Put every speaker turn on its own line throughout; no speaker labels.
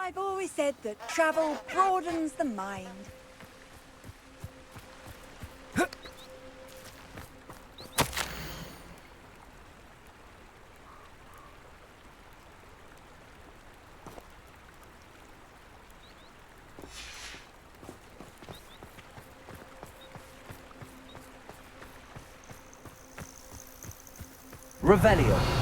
I've always said that travel broadens the mind.
Revelio.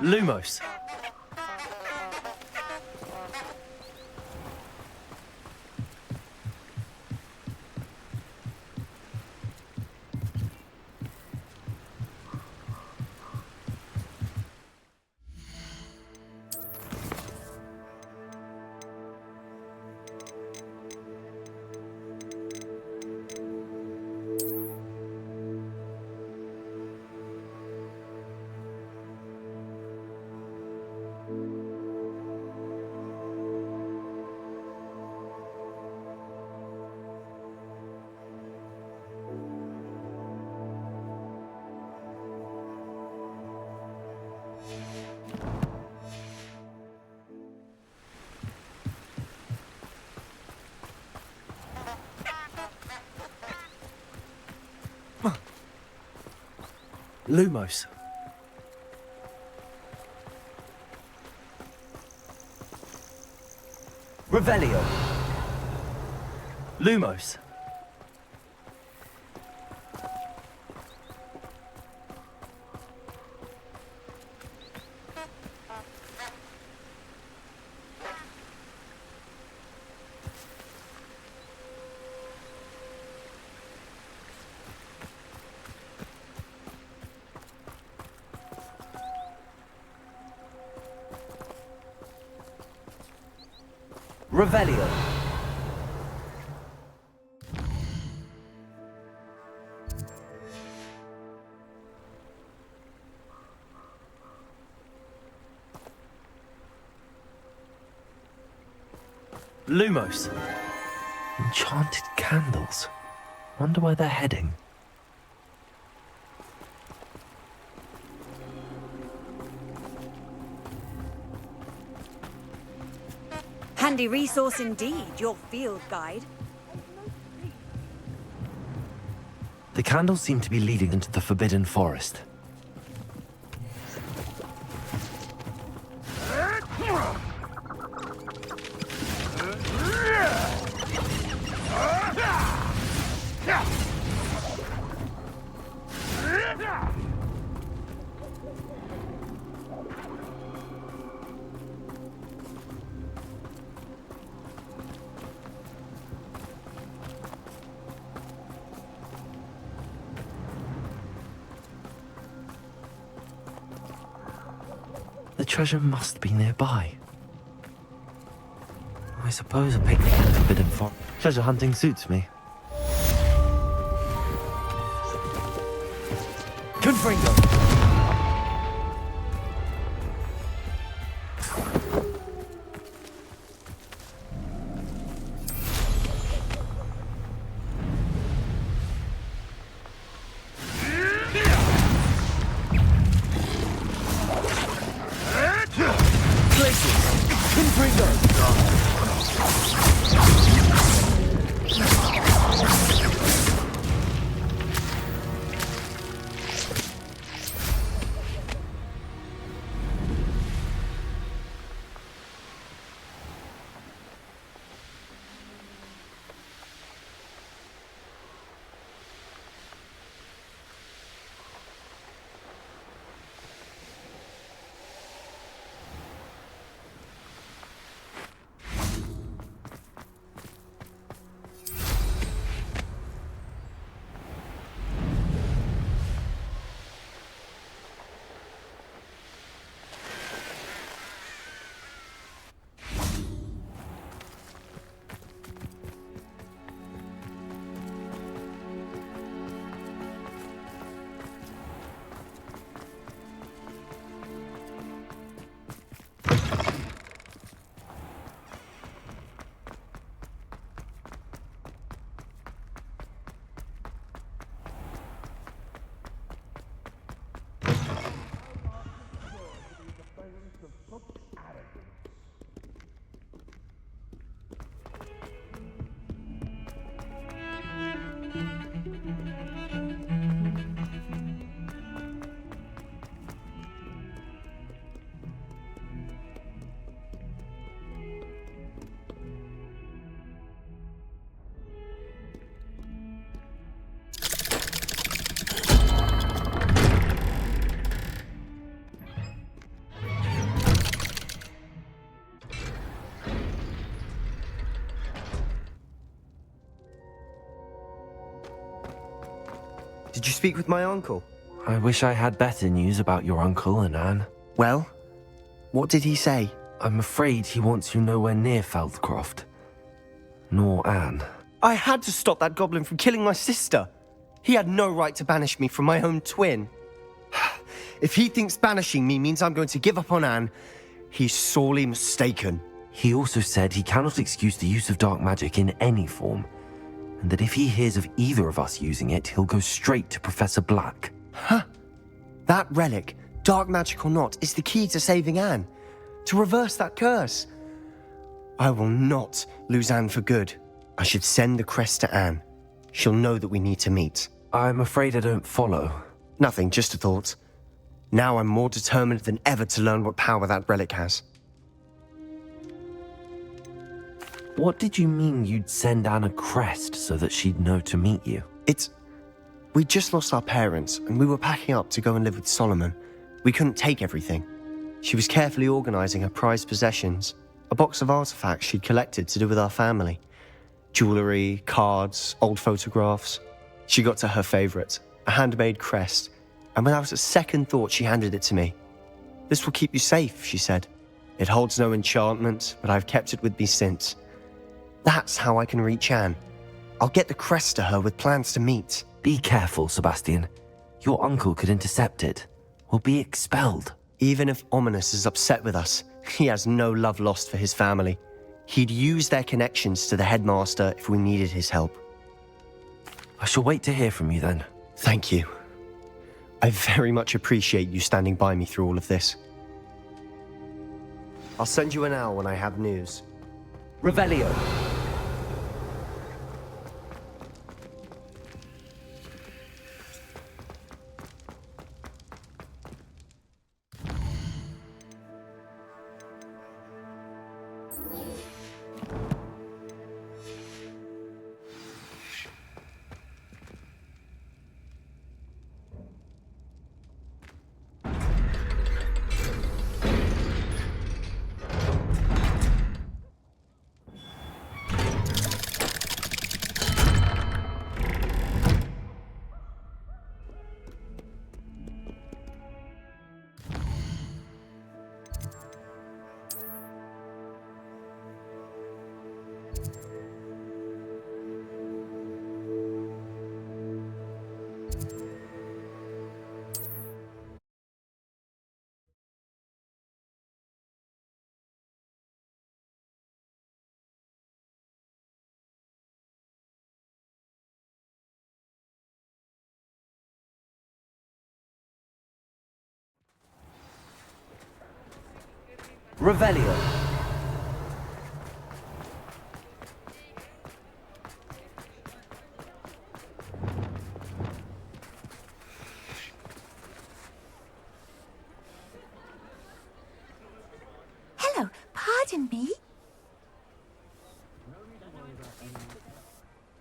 Lumos. Lumos. Revelio. Lumos. Revelio. Lumos.
Enchanted candles. Wonder where they're heading.
Handy resource indeed, your field guide.
The candles seem to be leading into the Forbidden Forest. treasure must be nearby. I suppose a picnic in the Forbidden Forest. Treasure hunting suits me.
Confringo.
Did you speak with my uncle?
I wish I had better news about your uncle and Anne.
Well, what did he say?
I'm afraid he wants you nowhere near Feldcroft. Nor Anne.
I had to stop that goblin from killing my sister. He had no right to banish me from my own twin. If he thinks banishing me means I'm going to give up on Anne, he's sorely mistaken.
He also said he cannot excuse the use of dark magic in any form, and that if he hears of either of us using it, he'll go straight to Professor Black.
Huh? That relic, dark magic or not, is the key to saving Anne. To reverse that curse. I will not lose Anne for good. I should send the crest to Anne. She'll know that we need to meet.
I'm afraid I don't follow.
Nothing, just a thought. Now I'm more determined than ever to learn what power that relic has.
What did you mean you'd send Anne a crest so that she'd know to meet you?
We just lost our parents, and we were packing up to go and live with Solomon. We couldn't take everything. She was carefully organizing her prized possessions, a box of artifacts she'd collected to do with our family. Jewelry, cards, old photographs. She got to her favorite, a handmade crest, and without a second thought she handed it to me. "This will keep you safe," she said. "It holds no enchantment, but I've kept it with me since. That's how I can reach Anne. I'll get the crest to her with plans to meet."
Be careful, Sebastian. Your uncle could intercept it. We'll be expelled.
Even if Ominous is upset with us, he has no love lost for his family. He'd use their connections to the headmaster if we needed his help.
I shall wait to hear from you then.
Thank you. I very much appreciate you standing by me through all of this. I'll send you an owl when I have news.
Revelio. Revelio.
Hello, pardon me.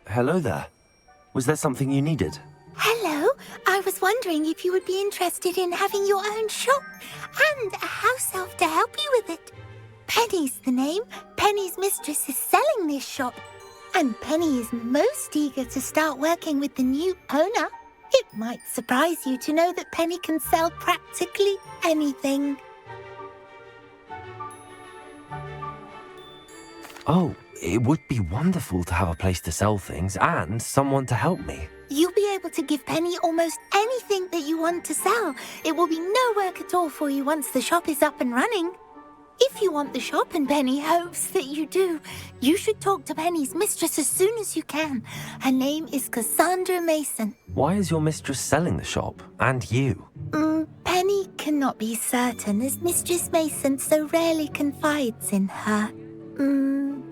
Hello there. Was there something you needed?
Hello, I was wondering if you would be interested in having your own shop and a house elf to help you with it. Penny's the name. Penny's mistress is selling this shop, and Penny is most eager to start working with the new owner. It might surprise you to know that Penny can sell practically anything.
Oh, it would be wonderful to have a place to sell things and someone to help me.
You'll be able to give Penny almost anything that you want to sell. It will be no work at all for you once the shop is up and running. If you want the shop, and Penny hopes that you do, you should talk to Penny's mistress as soon as you can. Her name is Cassandra Mason.
Why is your mistress selling the shop? And you?
Penny cannot be certain, as Mistress Mason so rarely confides in her.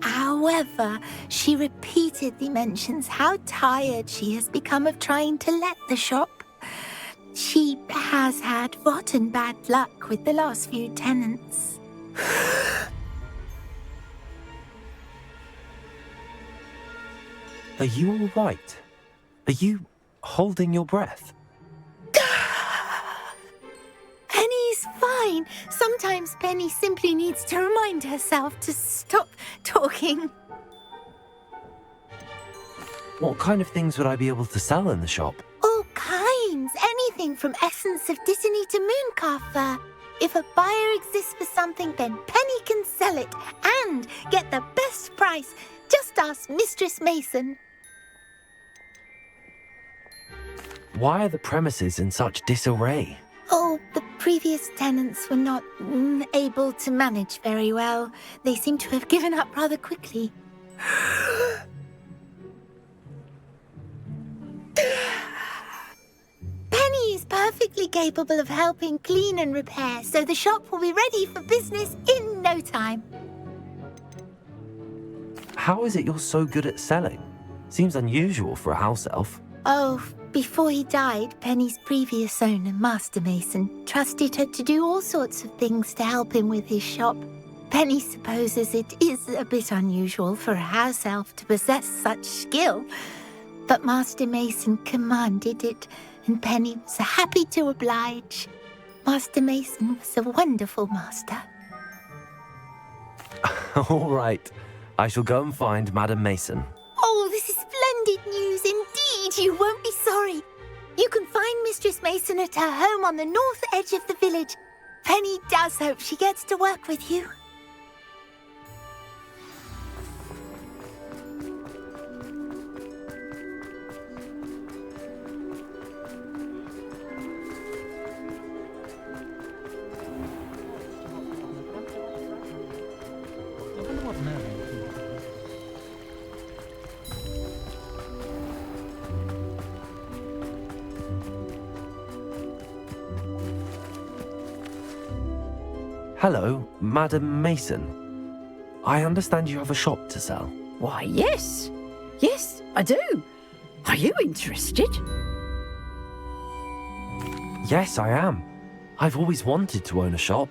However, she repeatedly mentions how tired she has become of trying to let the shop. She has had rotten bad luck with the last few tenants.
Are you all right? Are you holding your breath?
Penny's fine. Sometimes Penny simply needs to remind herself to stop talking.
What kind of things would I be able to sell in the shop?
All kinds. Anything from essence of Disney to mooncar fur. If a buyer exists for something, then Penny can sell it and get the best price. Just ask Mistress Mason.
Why are the premises in such disarray?
Oh, the previous tenants were not able to manage very well. They seem to have given up rather quickly. Penny is perfectly capable of helping clean and repair, so the shop will be ready for business in no time.
How is it you're so good at selling? Seems unusual for a house elf.
Oh, before he died, Penny's previous owner, Master Mason, trusted her to do all sorts of things to help him with his shop. Penny supposes it is a bit unusual for a house elf to possess such skill, but Master Mason commanded it, and Penny was happy to oblige. Master Mason was a wonderful master.
All right. I shall go and find Madam Mason.
Oh, this is splendid news indeed. You won't be sorry. You can find Mistress Mason at her home on the north edge of the village. Penny does hope she gets to work with you.
Hello, Madam Mason. I understand you have a shop to sell.
Why, yes. Yes, I do. Are you interested?
Yes, I am. I've always wanted to own a shop.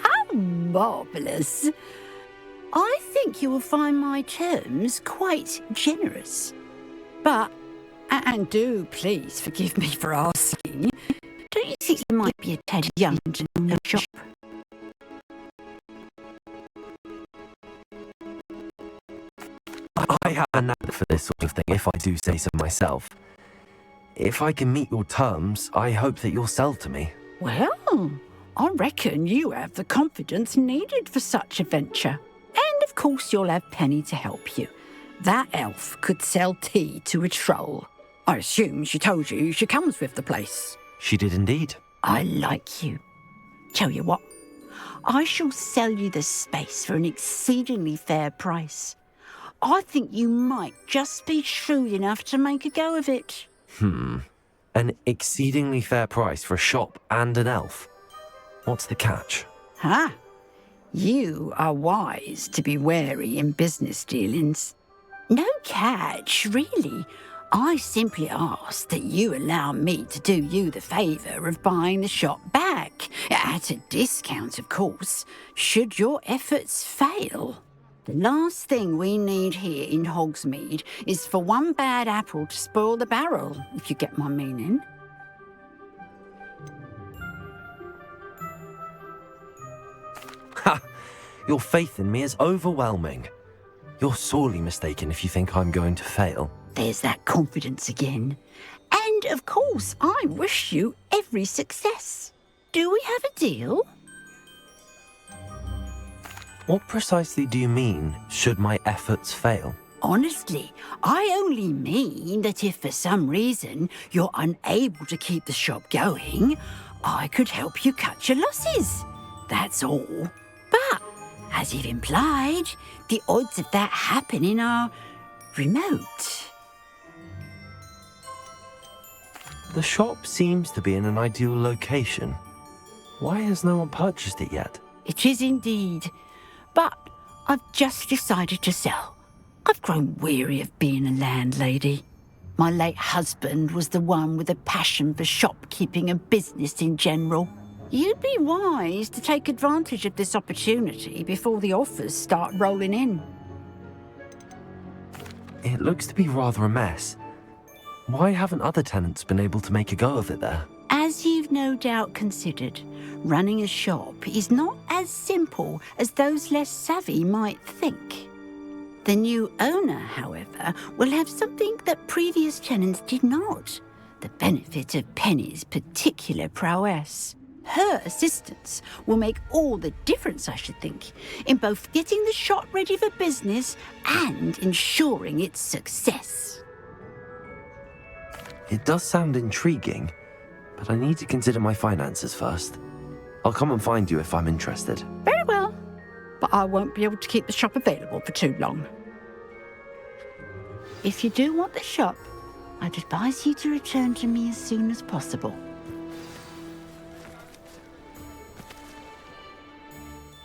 How marvellous. I think you will find my terms quite generous. But, and do please forgive me for asking, don't you think you might be a tad young to own a shop?
I have a knack for this sort of thing, if I do say so myself. If I can meet your terms, I hope that you'll sell to me.
Well, I reckon you have the confidence needed for such a venture. And of course you'll have Penny to help you. That elf could sell tea to a troll. I assume she told you she comes with the place.
She did indeed.
I like you. Tell you what, I shall sell you the space for an exceedingly fair price. I think you might just be shrewd enough to make a go of it.
An exceedingly fair price for a shop and an elf. What's the catch?
Ah, You are wise to be wary in business dealings. No catch, really. I simply ask that you allow me to do you the favour of buying the shop back, at a discount, of course, should your efforts fail. The last thing we need here in Hogsmeade is for one bad apple to spoil the barrel, if you get my meaning.
Ha! Your faith in me is overwhelming. You're sorely mistaken if you think I'm going to fail.
There's that confidence again. And, of course, I wish you every success. Do we have a deal?
What precisely do you mean, should my efforts fail?
Honestly, I only mean that if for some reason you're unable to keep the shop going, I could help you cut your losses. That's all. But, as you've implied, the odds of that happening are remote.
The shop seems to be in an ideal location. Why has no one purchased it yet?
It is indeed. But I've just decided to sell. I've grown weary of being a landlady. My late husband was the one with a passion for shopkeeping and business in general. You'd be wise to take advantage of this opportunity before the offers start rolling in.
It looks to be rather a mess. Why haven't other tenants been able to make a go of it there?
As you've no doubt considered, running a shop is not as simple as those less savvy might think. The new owner, however, will have something that previous tenants did not: the benefit of Penny's particular prowess. Her assistance will make all the difference, I should think, in both getting the shop ready for business and ensuring its success.
It does sound intriguing, but I need to consider my finances first. I'll come and find you if I'm interested.
Very well, but I won't be able to keep the shop available for too long. If you do want the shop, I'd advise you to return to me as soon as possible.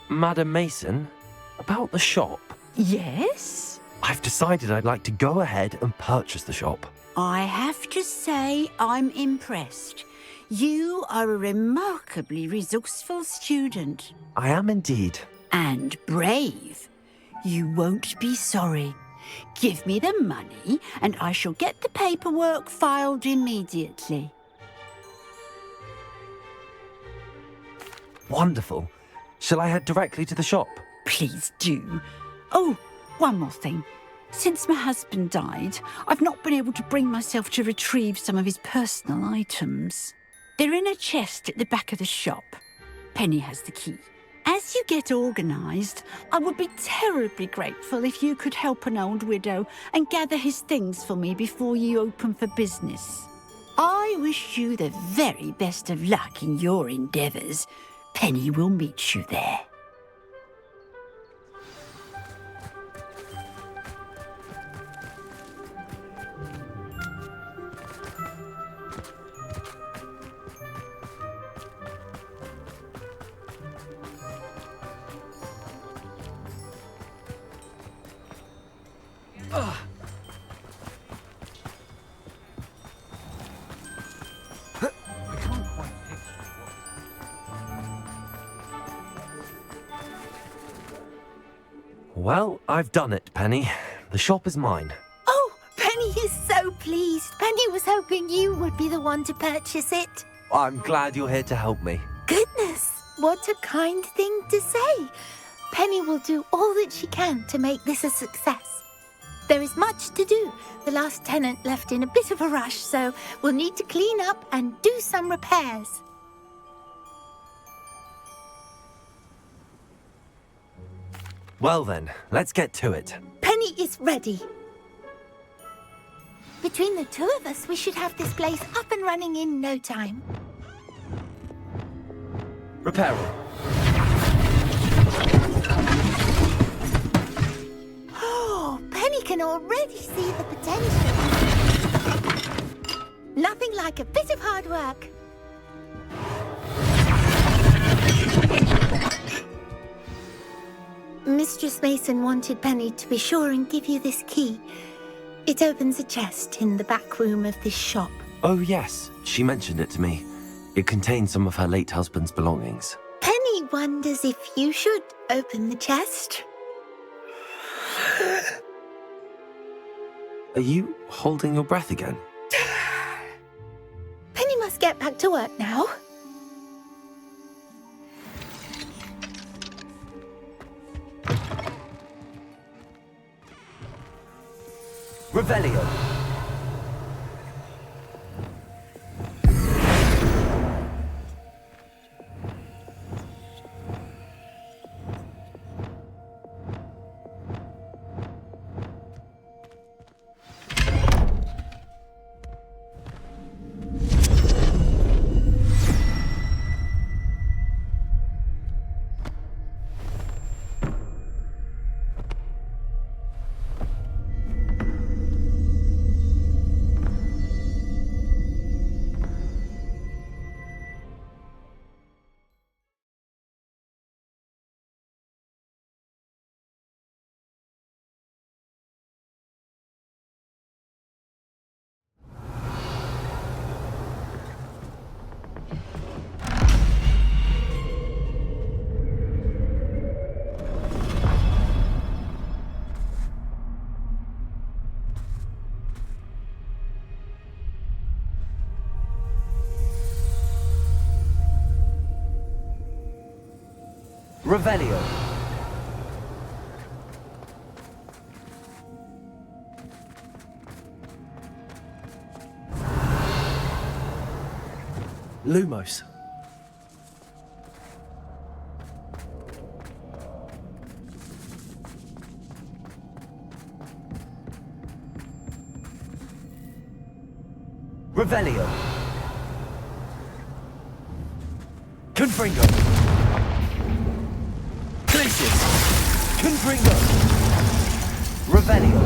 Madam Mason, about the shop.
Yes?
I've decided I'd like to go ahead and purchase the shop.
I have to say I'm impressed. You are a remarkably resourceful student.
I am indeed.
And brave. You won't be sorry. Give me the money and I shall get the paperwork filed immediately.
Wonderful. Shall I head directly to the shop?
Please do. Oh, one more thing. Since my husband died, I've not been able to bring myself to retrieve some of his personal items. They're in a chest at the back of the shop. Penny has the key. As you get organised, I would be terribly grateful if you could help an old widow and gather his things for me before you open for business. I wish you the very best of luck in your endeavours. Penny will meet you there.
Well, I've done it, Penny. The shop is mine.
Oh, Penny is so pleased. Penny was hoping you would be the one to purchase it.
I'm glad you're here to help me.
Goodness, what a kind thing to say. Penny will do all that she can to make this a success. There is much to do. The last tenant left in a bit of a rush, so we'll need to clean up and do some repairs.
Well then, let's get to it.
Penny is ready. Between the two of us, we should have this place up and running in no time.
Repairing.
Oh, Penny can already see the potential. Nothing like a bit of hard work. Miss Mason wanted Penny to be sure and give you this key. It opens a chest in the back room of this shop.
Oh, yes, she mentioned it to me. It contains some of her late husband's belongings.
Penny wonders if you should open the chest.
Are you holding your breath again?
Penny must get back to work now.
Revelio. Revelio. Lumos. Revelio. Confringo. Glacius. Confringo. Revelio.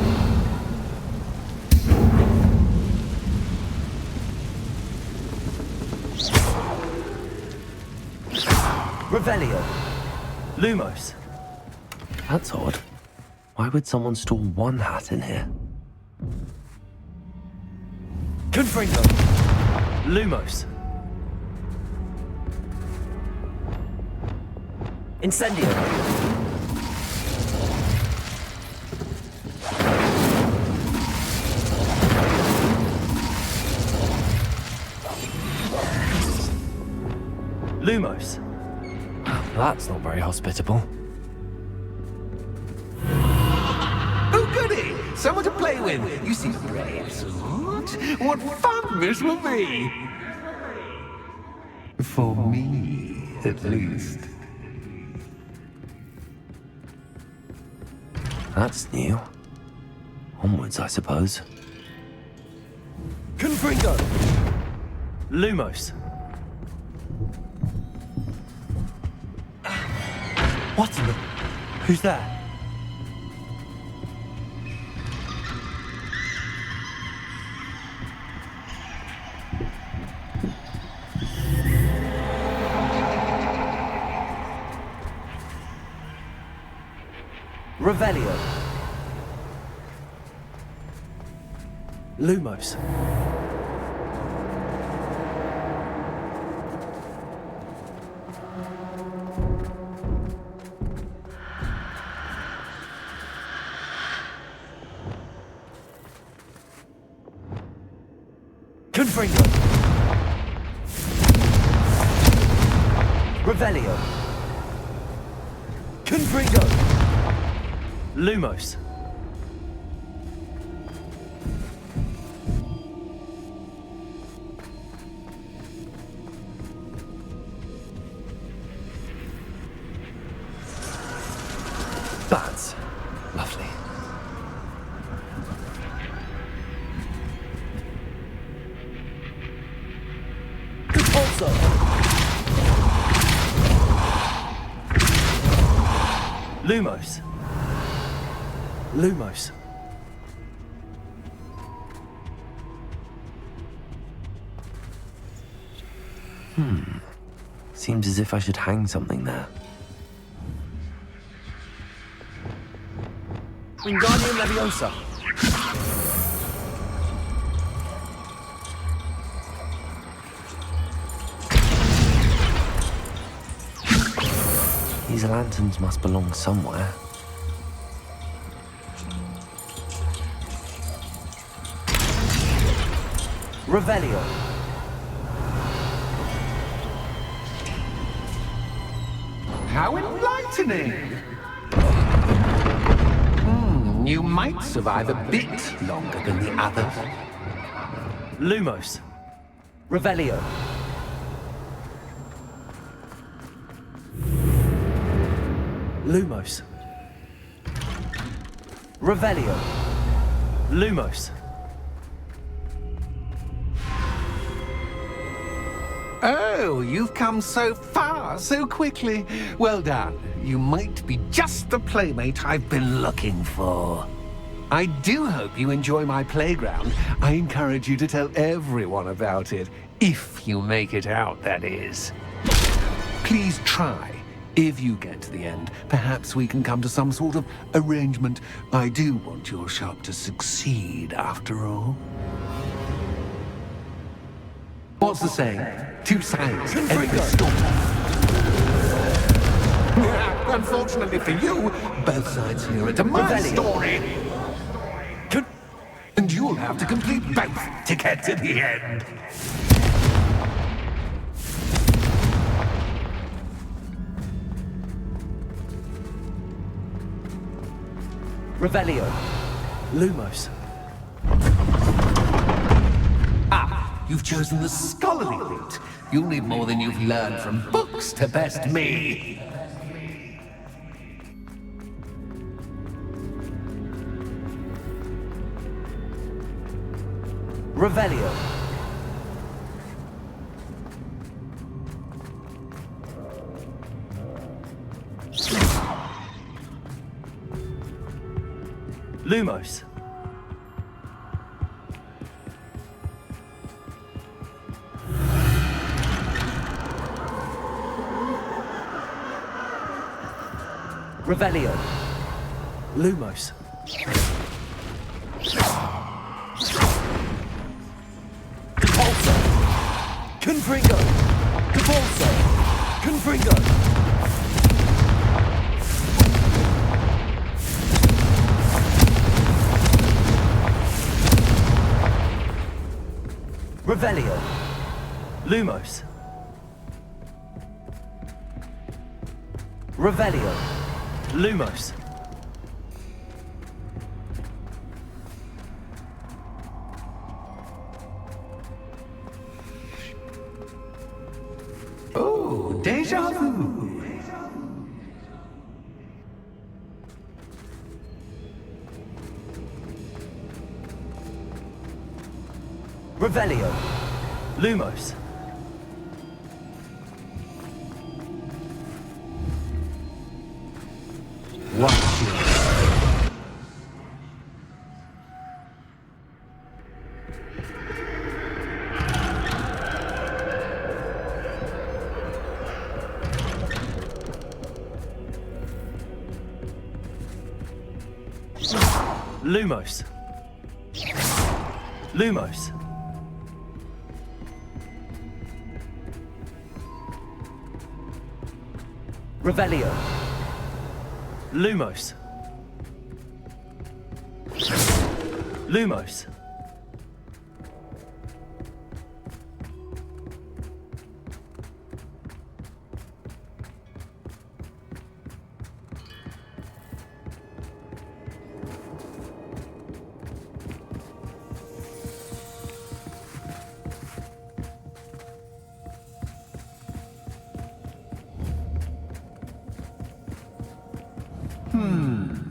Revelio. Lumos.
That's odd. Why would someone store one hat in here?
Confringo. Lumos. Incendio. Lumos.
That's not very hospitable.
Oh, goody! Someone to play with. You seem brave, sort. What fun this will be! For me, at least.
That's new. Onwards, I suppose.
Confringo. Lumos. What in the... Who's there? Revelio. Lumos. Confringo. Revelio. Confringo. Lumos.
Bats. Lovely.
Compulso. Lumos. Lumos.
Seems as if I should hang something there.
Wingardium Leviosa.
These lanterns must belong somewhere.
Revelio.
How enlightening! You might survive a bit longer than the others.
Lumos. Revelio. Lumos. Revelio. Lumos.
Oh, you've come so far so quickly. Well done. You might be just the playmate I've been looking for. I do hope you enjoy my playground. I encourage you to tell everyone about it. If you make it out, that is. Please try. If you get to the end, perhaps we can come to some sort of arrangement. I do want your shop to succeed, after all. What's the saying? Two sides to every story. Unfortunately for you, both sides hear it. My story. And you'll have to complete both to get to the end.
Revelio. Lumos.
You've chosen the scholarly route. You'll need more than you've learned from books to best me.
Revelio. Lumos. Revelio. Lumos. Compulso. Confringo. Compulso. Confringo. Revelio. Lumos. Revelio. Lumos.
Oh, déjà vu.
Revelio. Lumos.
Watch you.
Lumos. Lumos. Revelio. Lumos. Lumos.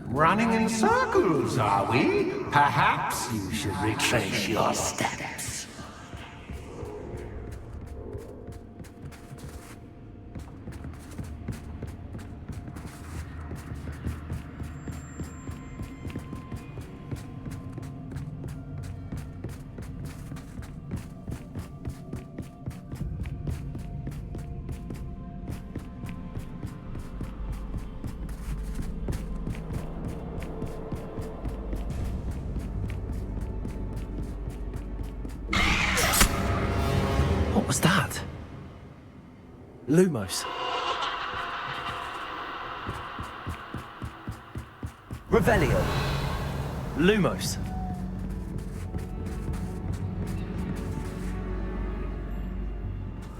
Running in circles, are we? Perhaps you should retrace your steps.
Lumos. Revelio. Lumos.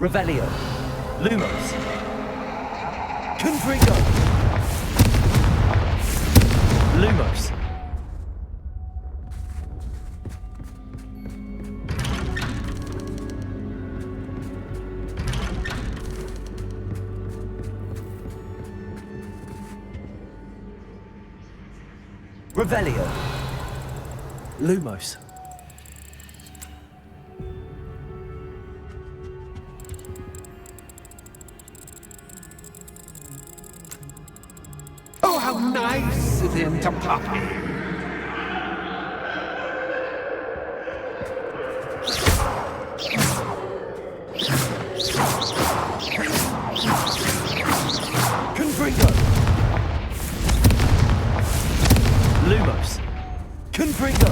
Revelio. Lumos. Confringo. Lumos. Revelio. Lumos.
Oh, how nice of him to pop in.
Confringo. Lumos. Confringo.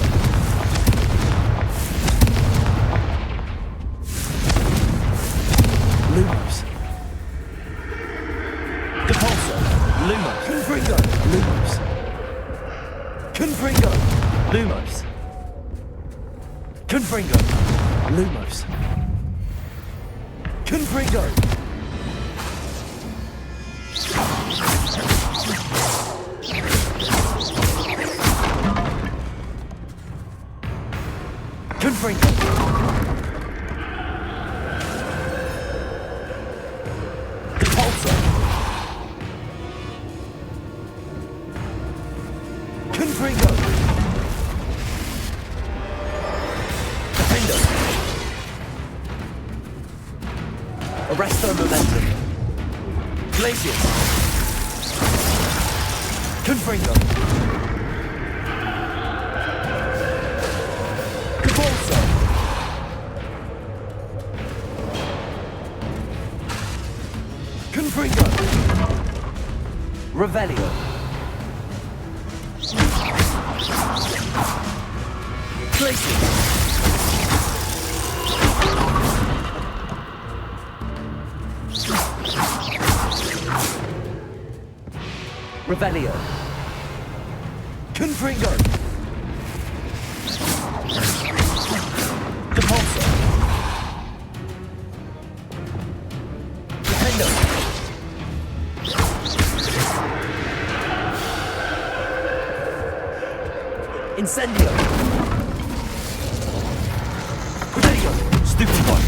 Lumos. Depulso. Lumos. Confringo. Lumos. Confringo. Lumos. Confringo. Lumos. Confringo. Confringo. Depulso. Confringo. Defendo. Arresto momentum. Glacius. Confringo. Depulso. Confringo. Revelio. Glacius. Revelio. Confringo. Depulso. Defendo. Incendio. Revelio. Stupid one.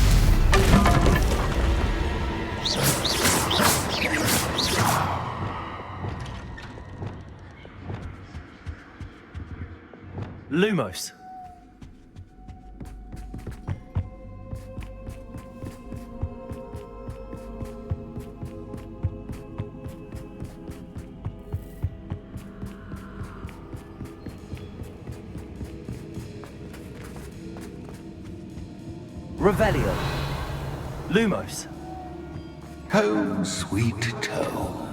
Lumos. Revelio. Lumos.
Home, sweet home.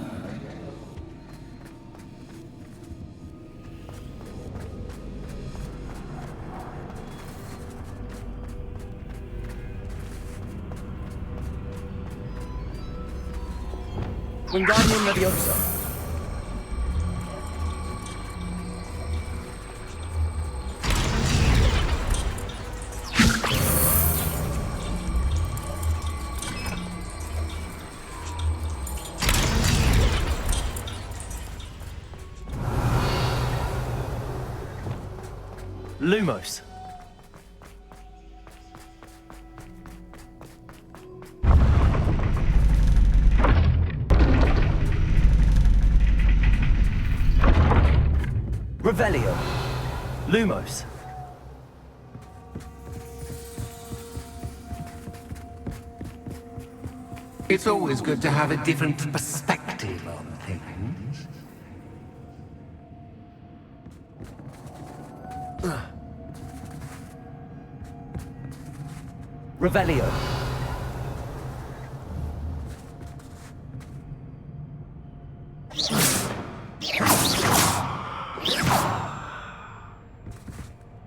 Wingardium Leviosa. Lumos. Revelio. Lumos.
It's always good to have a different perspective on things.
Revelio.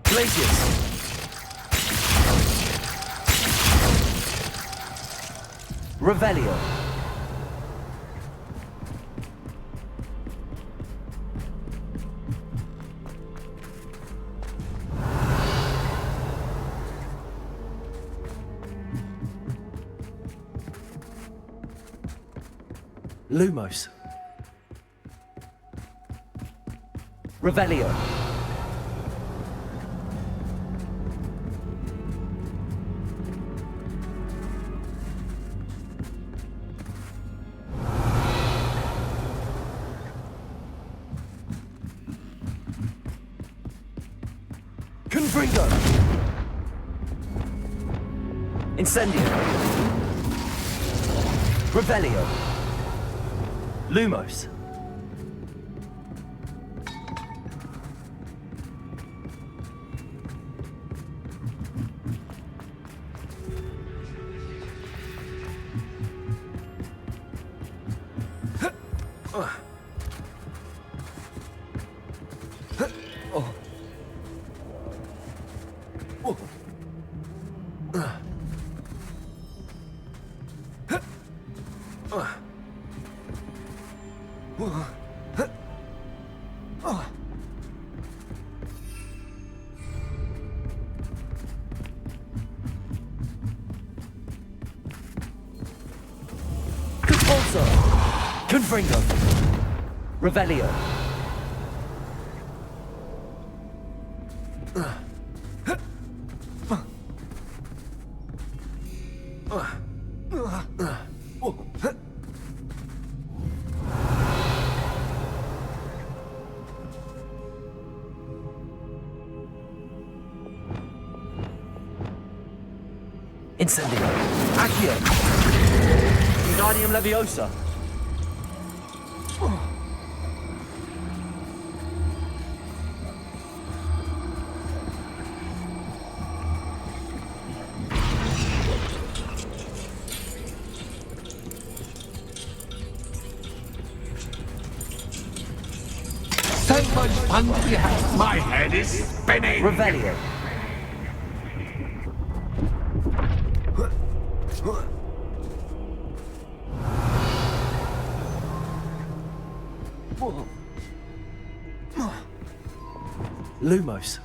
Glacius. Revelio. Lumos. Revelio. Confringo. Incendio. Revelio. Lumos. Compulso. Confringo. Revelio. Incendio. Accio. Wingardium Leviosa.
So much fun to be had. My head is spinning.
Revelio. Lumos.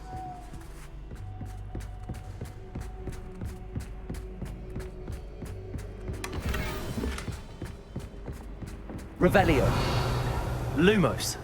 Revelio. Lumos.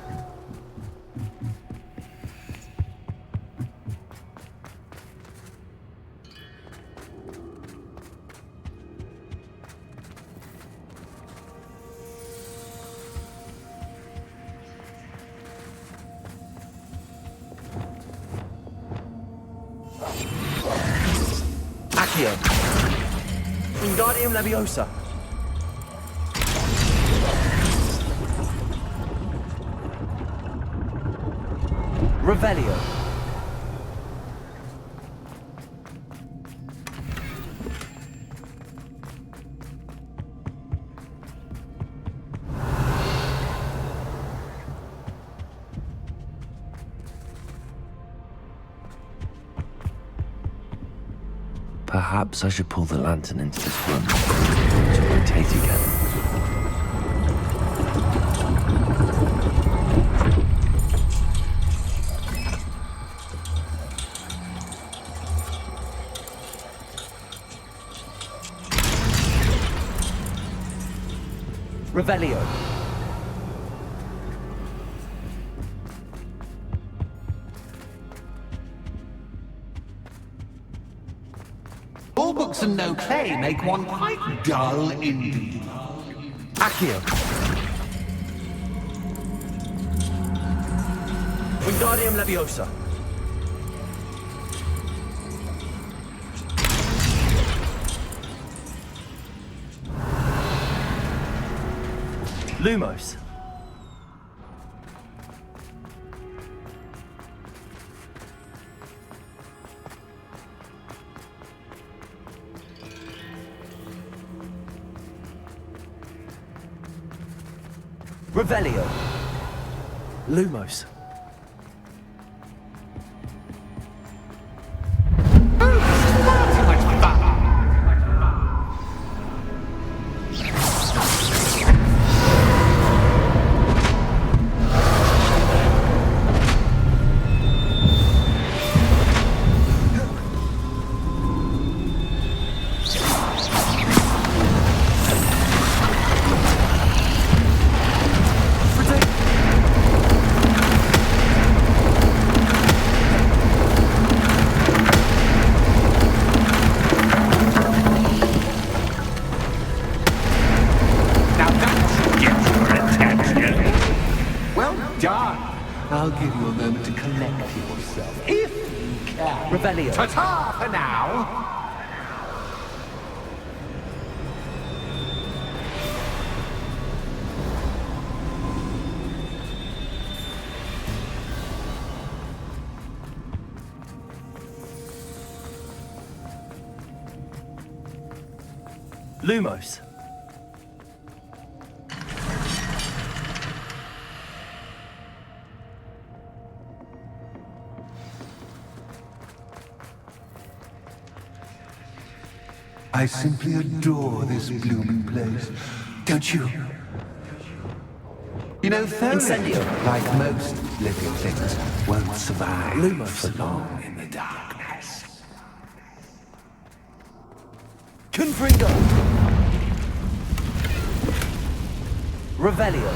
Accio. Wingardium Leviosa. Revelio.
Perhaps I should pull the lantern into this room to rotate again.
Revelio.
All books and no play make one quite dull indeed.
Accio. Wingardium Leviosa. Lumos. Revelio. Lumos.
Too much fun. done. I'll give you a moment to collect yourself, if you can.
Revelio.
Ta-ta for now!
Lumos.
I simply adore this blooming place. Don't you? You know,
Incendio.
like most living things, won't survive
Lumos.
for long in the darkness.
Confringo. Revelio.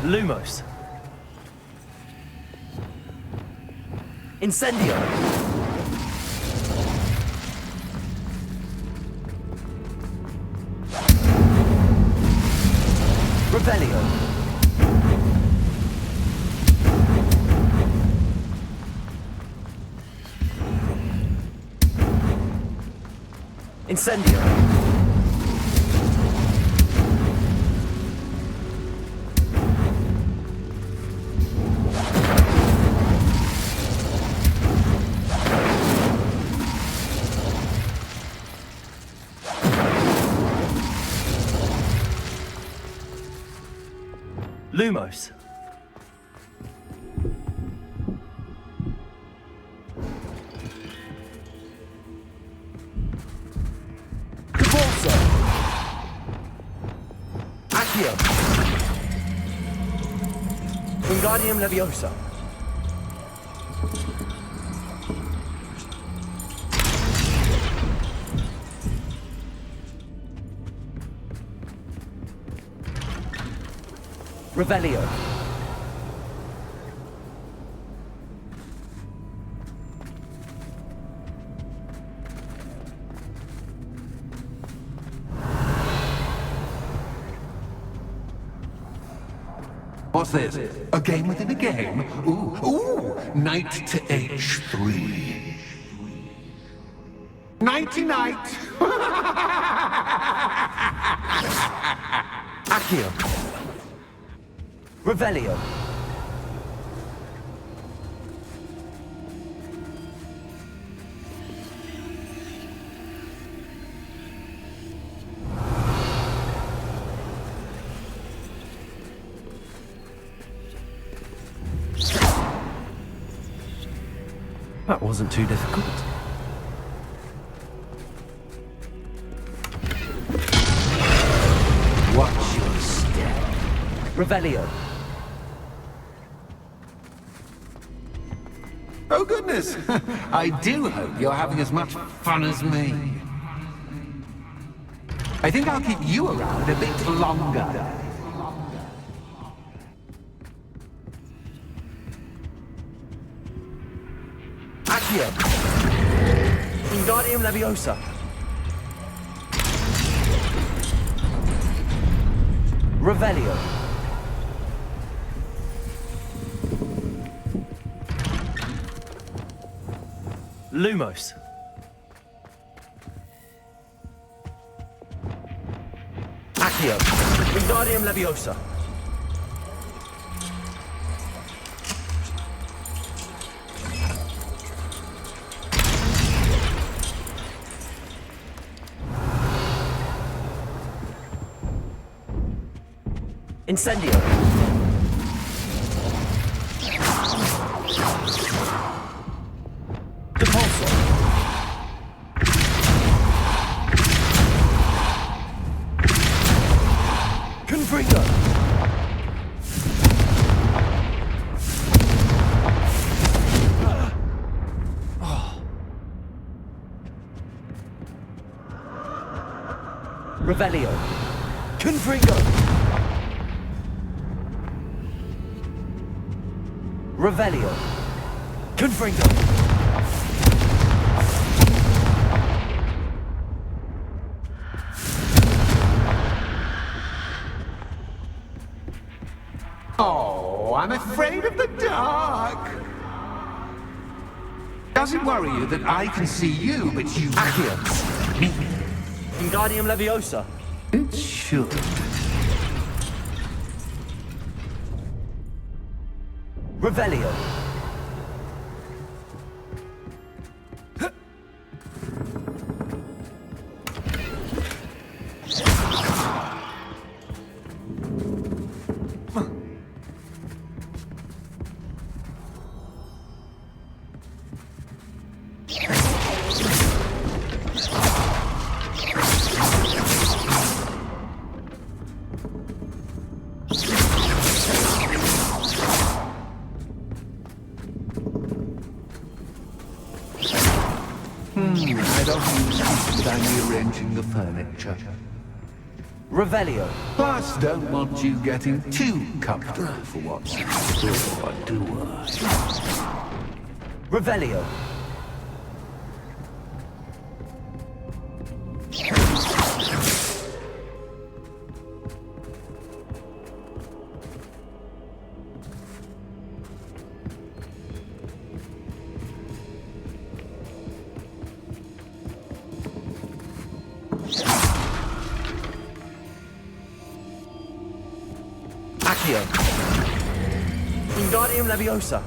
Lumos. Incendio. Revelio. Incendio. Lumos. Cabalso. Accio. Wingardium Leviosa. Revelio.
What's this? A game within a game? Ooh, knight to h3. Nighty-night!
Accio. Revelio. That wasn't too difficult.
Watch your step.
Revelio.
Oh goodness! I do hope you're having as much fun as me. I think I'll keep you around a bit longer.
Accio. Wingardium Leviosa. Revelio. Lumos. Accio. Wingardium Leviosa. Incendio. Depulso. Confringo. Revelio. Confringo. Revelio. Confringo.
I'm afraid of the dark. Does it worry you that I can see you, but you can't see me?
Wingardium Leviosa.
It should.
Revelio.
I don't use without rearranging the furniture.
Revelio.
Plus, don't want you getting too comfortable for what's in store, do I?
Revelio. Accio. Wingardium Leviosa.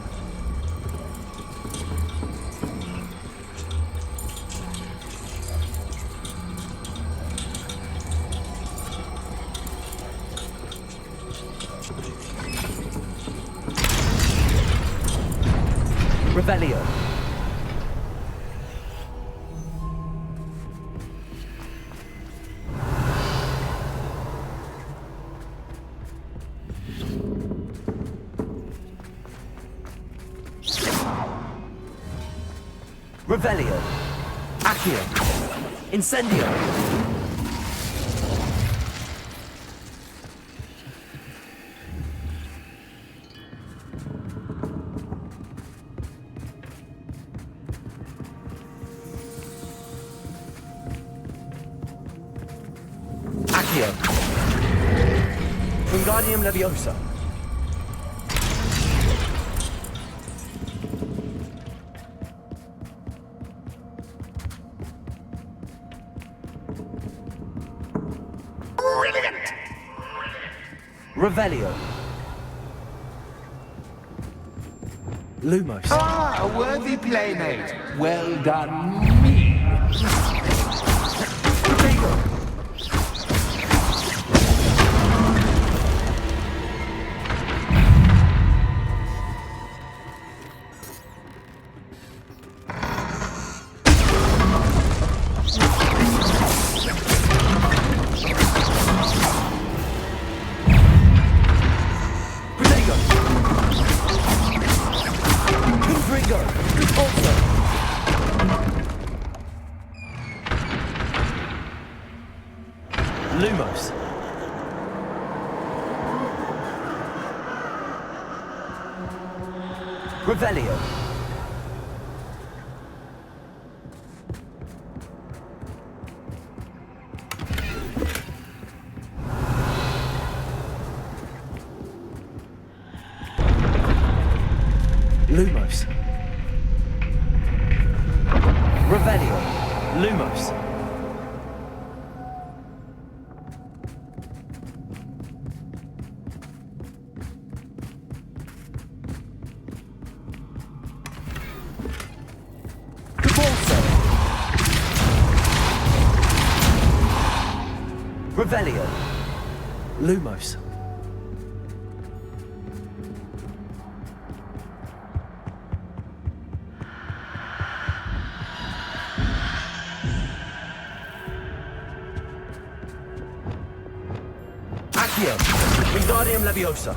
Revelio. Revelio. Accio. Incendio. Accio. Wingardium Leviosa. Revelio. Lumos.
Ah, a worthy playmate. Well done, me.
Lumos. Revelio. Lumos. Revelio. Lumos. Revelio. Lumos. Accio. Wingardium Leviosa.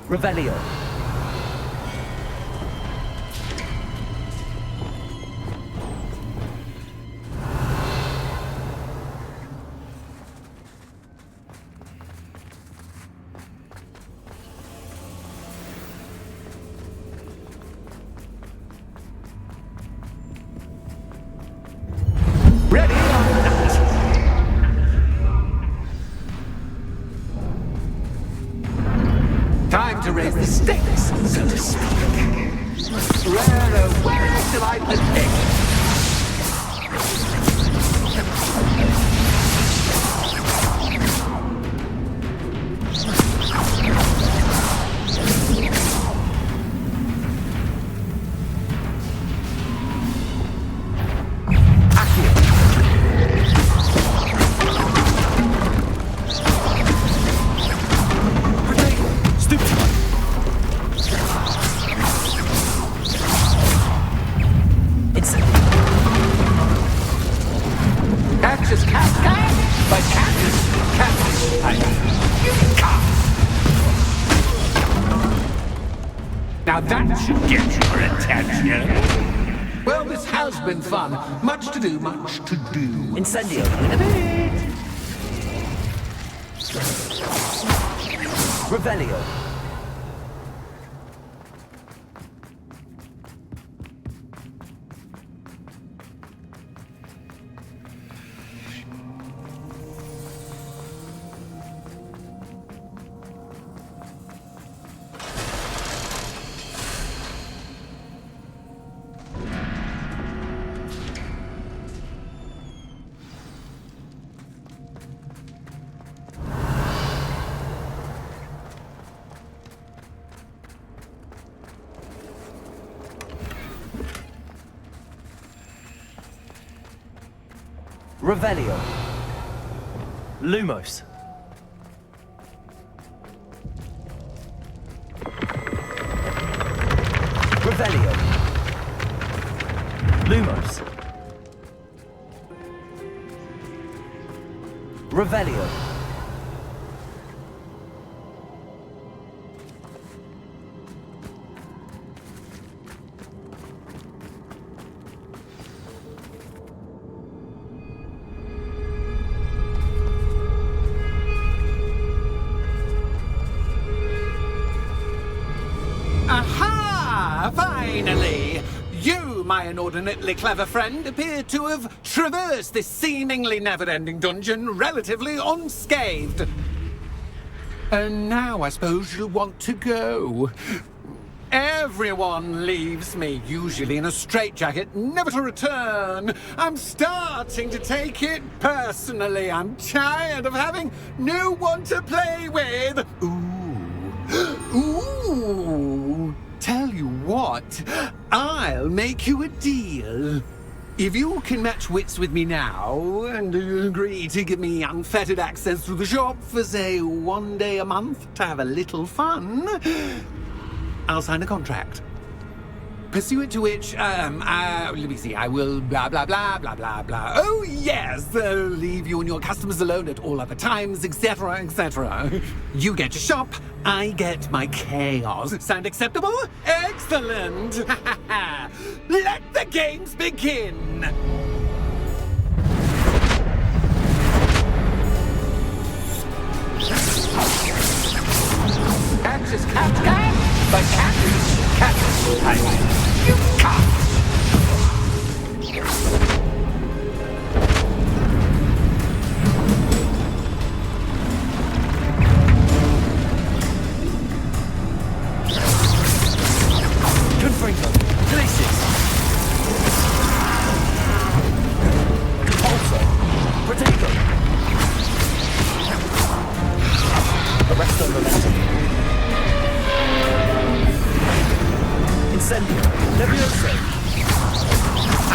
Revelio.
Catches cat, but now that should get your attention. Well, this has been fun. Much to do, much to do.
Incendio. In a bit. Revelio. Revelio. Lumos. Revelio. Lumos. Revelio.
Aha! Finally! You, my inordinately clever friend, appear to have traversed this seemingly never-ending dungeon relatively unscathed. And now I suppose you'll want to go. Everyone leaves me, usually in a straitjacket, never to return. I'm starting to take it personally. I'm tired of having no one to play with. Ooh. Tell you what, I'll make you a deal. If you can match wits with me now and agree to give me unfettered access to the shop for, say, 1 day a month to have a little fun, I'll sign a contract. Pursuant to which, let me see, I will blah, blah, blah, blah, blah, blah. Oh, yes, leave you and your customers alone at all other times, etc., etc. You get your shop, I get my chaos. Sound acceptable? Excellent! Let the games begin! Axis cat, but cat. You can't!
Confringo. Glacius. Pulsar. Protego. Arresto Momentum. Incendio. Levioso.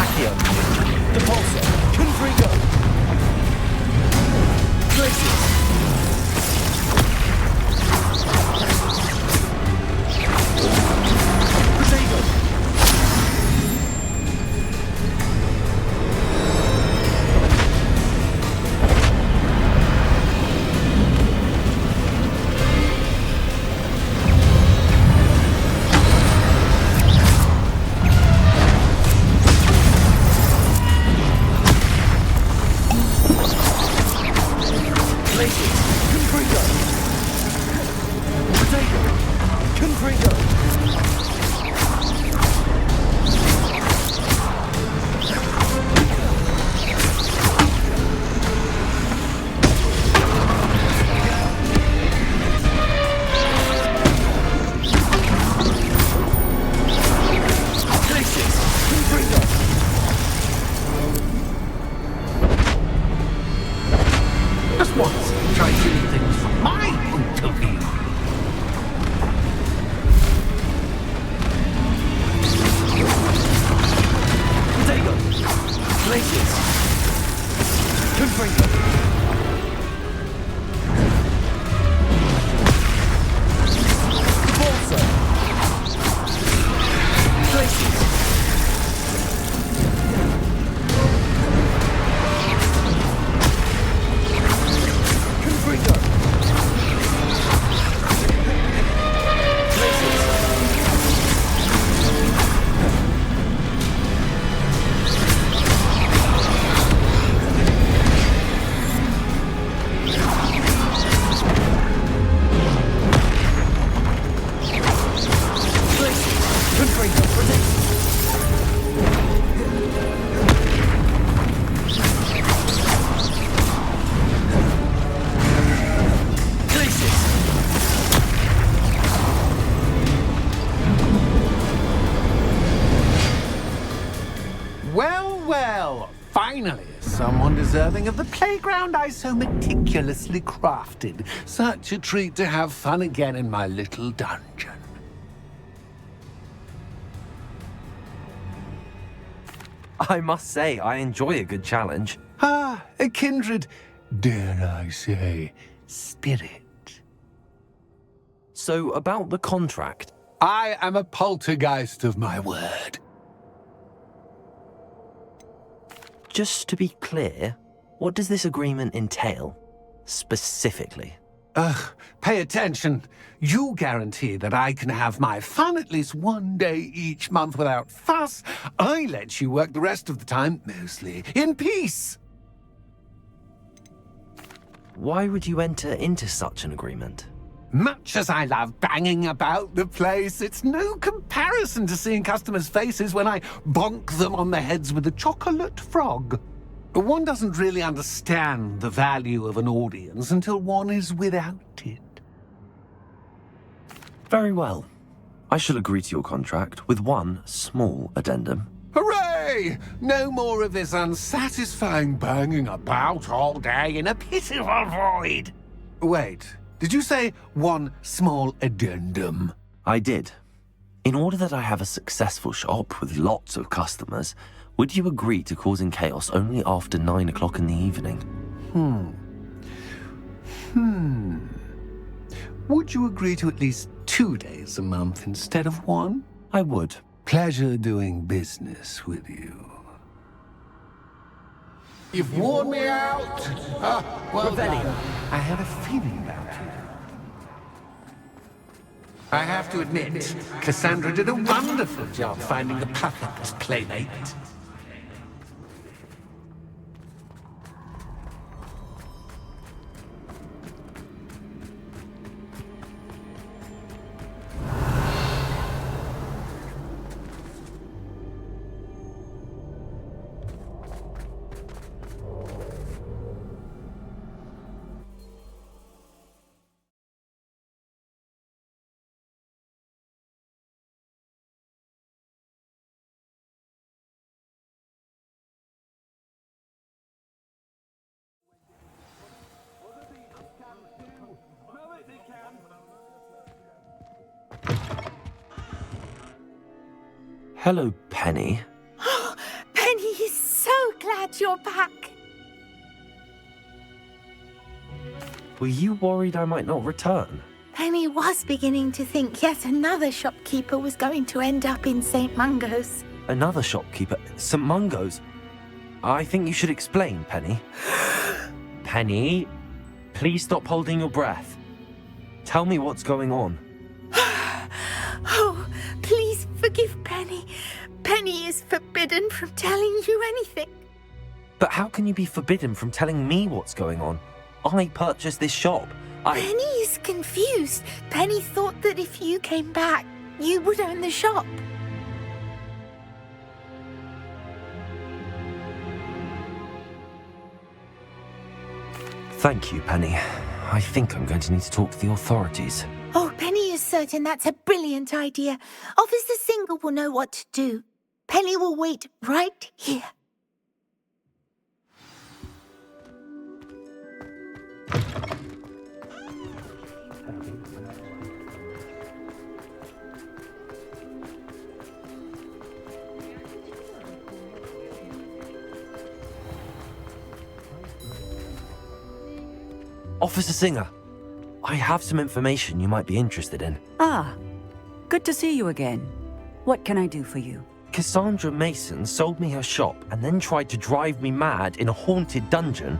Accio. Depulso. Confringo. Glacius. Protego.
Just once, try doing things from my point of view.
Protego. Glacius. Confringo. Depulso. Glacius.
someone deserving of the playground I so meticulously crafted. Such a treat to have fun again in my little dungeon.
I must say, I enjoy a good challenge.
Ah, a kindred, dare I say, spirit.
So, about the contract.
I am a poltergeist of my word.
Just to be clear, what does this agreement entail, specifically?
Pay attention. You guarantee that I can have my fun at least one day each month without fuss. I let you work the rest of the time, mostly in peace.
Why would you enter into such an agreement?
Much as I love banging about the place, it's no comparison to seeing customers' faces when I bonk them on the heads with a chocolate frog. One doesn't really understand the value of an audience until one is without it.
Very well. I shall agree to your contract with one small addendum.
Hooray! No more of this unsatisfying banging about all day in a pitiful void. Wait, did you say one small addendum?
I did. In order that I have a successful shop with lots of customers, would you agree to causing chaos only after 9 o'clock in the evening?
Would you agree to at least 2 days a month instead of one?
I would.
Pleasure doing business with you. You've worn me out. Well done. I had a feeling about you. I have to admit, Cassandra did a wonderful job finding the perfect playmate.
Hello, Penny.
Penny is so glad you're back.
Were you worried I might not return?
Penny was beginning to think yet another shopkeeper was going to end up in St. Mungo's.
Another shopkeeper? St. Mungo's? I think you should explain, Penny. Penny, please stop holding your breath. Tell me what's going on.
Oh, please forgive Penny. Penny is forbidden from telling you anything.
But how can you be forbidden from telling me what's going on? I purchased this shop.
Penny is confused. Penny thought that if you came back, you would own the shop.
Thank you, Penny. I think I'm going to need to talk to the authorities.
Oh, Penny is certain that's a brilliant idea. Officer Single will know what to do. Penny will wait right here.
Officer Singer, I have some information you might be interested in.
Ah, good to see you again. What can I do for you?
Cassandra Mason sold me her shop and then tried to drive me mad in a haunted dungeon.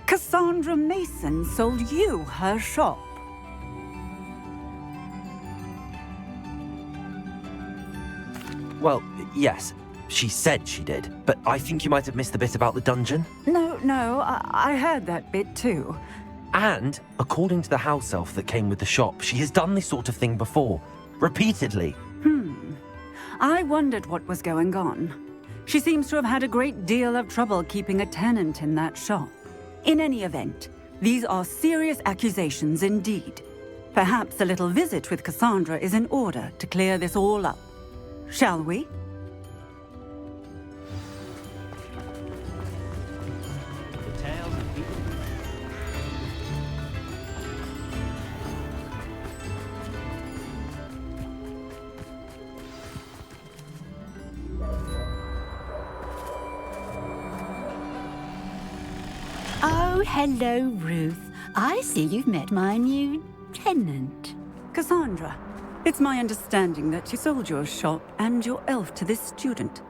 Cassandra Mason sold you her shop.
Well, yes, she said she did, but I think you might have missed the bit about the dungeon.
No, I heard that bit too.
And, according to the house elf that came with the shop, she has done this sort of thing before. Repeatedly.
I wondered what was going on. She seems to have had a great deal of trouble keeping a tenant in that shop. In any event, these are serious accusations indeed. Perhaps a little visit with Cassandra is in order to clear this all up. Shall we?
hello, Ruth. I see you've met my new tenant.
Cassandra, it's my understanding that you sold your shop and your elf to this student.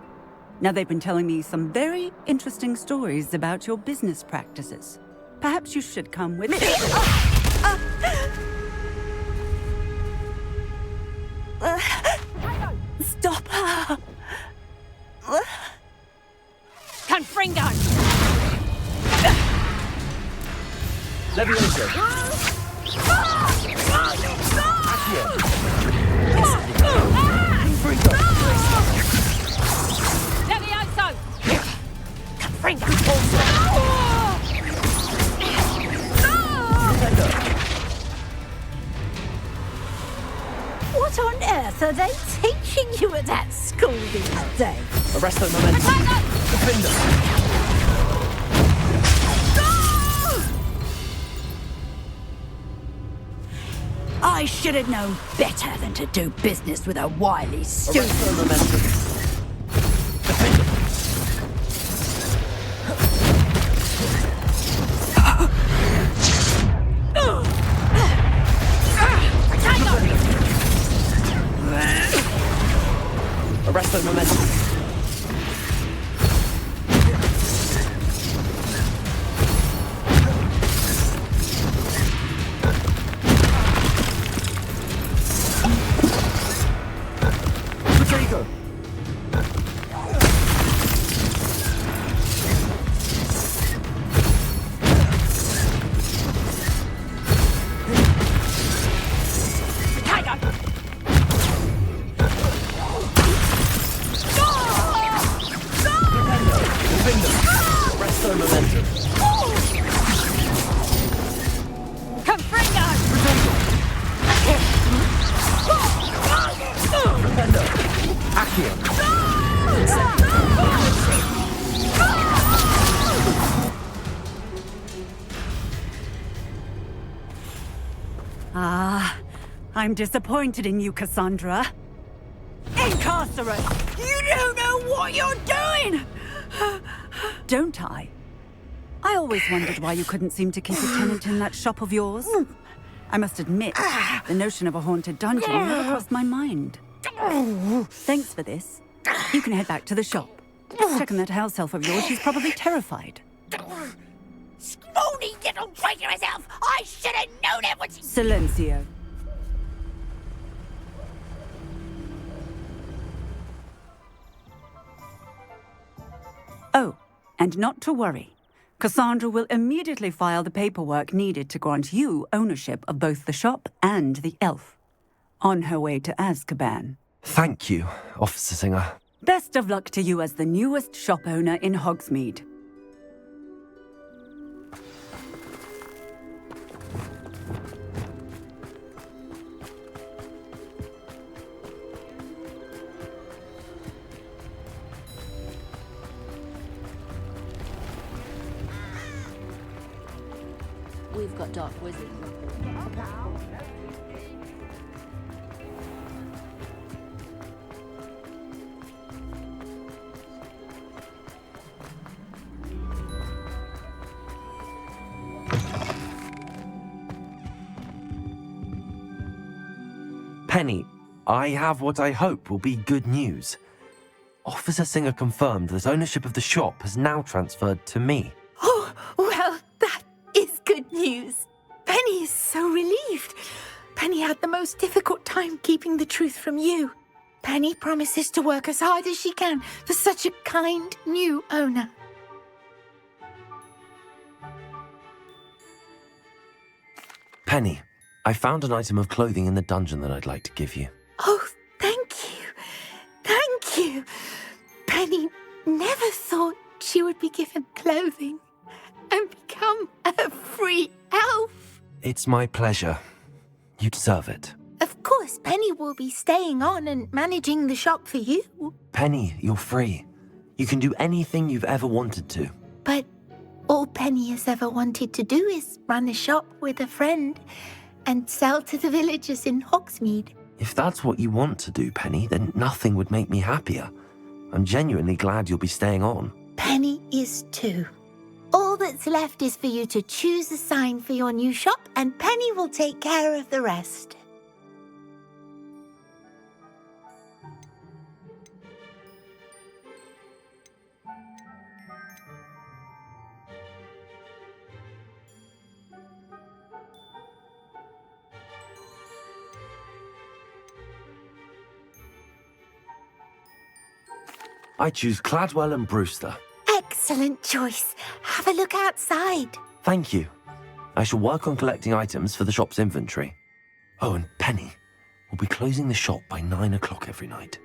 Now, they've been telling me some very interesting stories about your business practices. Perhaps you should come with me.
Stop her!
Confringo!
Levioso. Accio. Confringo.
Levioso! Confringo!
What on earth are they teaching you at that school these days?
Arresto momentum. Defender.
I should have known better than to do business with a wily student.
Arresto momentum. Defender. Arresto momentum. Potato. Defender. Arresto momentum.
Confringo!
Defender. Accio.
Ah, I'm disappointed in you, Cassandra. Incarcerate!
You don't know what you're doing!
Don't I? I always wondered why you couldn't seem to keep a tenant in that shop of yours. I must admit, the notion of a haunted dungeon never crossed my mind. Thanks for this. You can head back to the shop. Checking that house elf of yours, she's probably terrified.
Scrawny little traitorous elf! I should have known it was...
Silencio. Oh, and not to worry. Cassandra will immediately file the paperwork needed to grant you ownership of both the shop and the elf. On her way to Azkaban.
Thank you, Officer Singer.
Best of luck to you as the newest shop owner in Hogsmeade.
We've got dark wizards.
Penny, I have what I hope will be good news. Officer Singer confirmed that ownership of the shop has now transferred to me.
Oh, well, that is good news. Penny is so relieved. Penny had the most difficult time keeping the truth from you. Penny promises to work as hard as she can for such a kind new owner.
Penny, I found an item of clothing in the dungeon that I'd like to give you.
Oh, thank you. Thank you. Penny never thought she would be given clothing and become a free elf.
It's my pleasure. You deserve it.
Of course, Penny will be staying on and managing the shop for you.
Penny, you're free. You can do anything you've ever wanted to.
But all Penny has ever wanted to do is run a shop with a friend and sell to the villagers in Hogsmeade.
If that's what you want to do, Penny, then nothing would make me happier. I'm genuinely glad you'll be staying on.
Penny is too. All that's left is for you to choose a sign for your new shop, and Penny will take care of the rest.
I choose Cladwell and Brewster.
Excellent choice. Have a look outside.
Thank you. I shall work on collecting items for the shop's inventory. Oh, and Penny, we'll be closing the shop by 9 o'clock every night.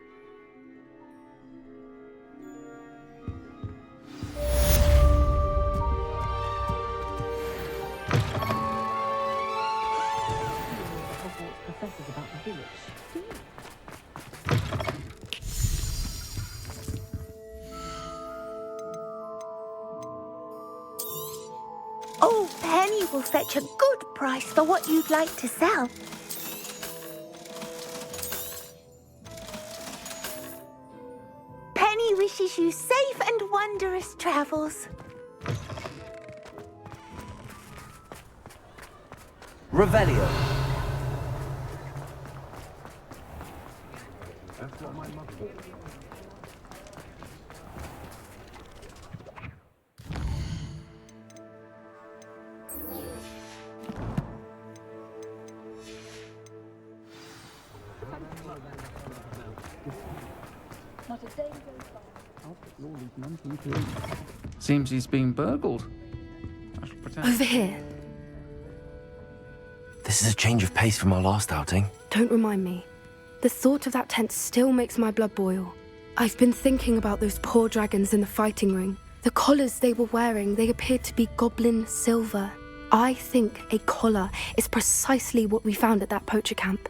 Hogwarts professors about the village.
Oh, Penny will fetch a good price for what you'd like to sell. Penny wishes you safe and wondrous travels.
Revelio.
Not a day goes by.
Seems he's been burgled. I shall pretend.
Over here.
This is a change of pace from our last outing.
Don't remind me. The thought of that tent still makes my blood boil. I've been thinking about those poor dragons in the fighting ring. The collars they were wearing, they appeared to be goblin silver. I think a collar is precisely what we found at that poacher camp.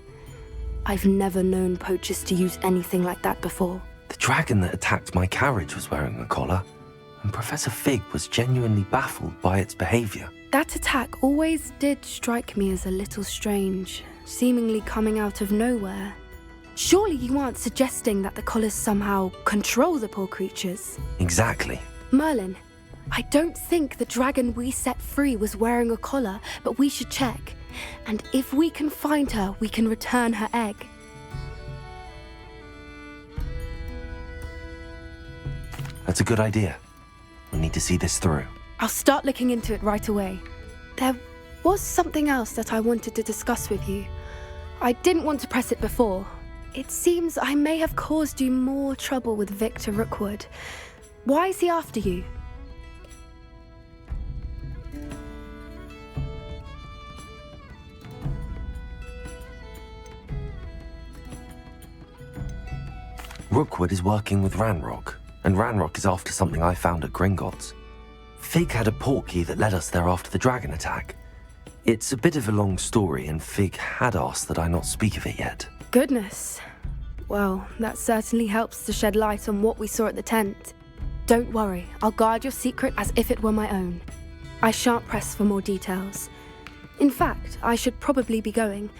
I've never known poachers to use anything like that before.
The dragon that attacked my carriage was wearing a collar, and Professor Fig was genuinely baffled by its behavior.
That attack always did strike me as a little strange, seemingly coming out of nowhere. Surely you aren't suggesting that the collars somehow control the poor creatures?
Exactly.
Merlin, I don't think the dragon we set free was wearing a collar, but we should check. And if we can find her, we can return her egg.
That's a good idea. We need to see this through.
I'll start looking into it right away. There was something else that I wanted to discuss with you. I didn't want to press it before. It seems I may have caused you more trouble with Victor Rookwood. Why is he after you?
Rookwood is working with Ranrock, and Ranrock is after something I found at Gringotts. Fig had a portkey that led us there after the dragon attack. It's a bit of a long story, and Fig had asked that I not speak of it yet.
Goodness. Well, that certainly helps to shed light on what we saw at the tent. Don't worry, I'll guard your secret as if it were my own. I shan't press for more details. In fact, I should probably be going.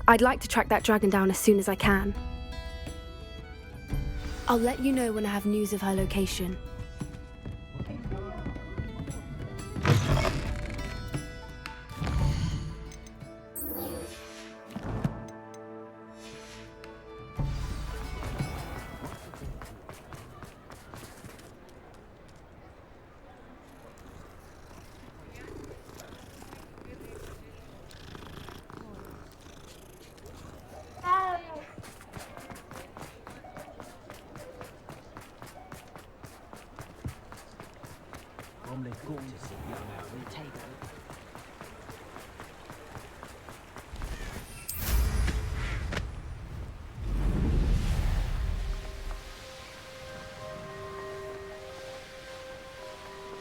I'd like to track that dragon down as soon as I can. I'll let you know when I have news of her location.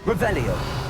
Revelio.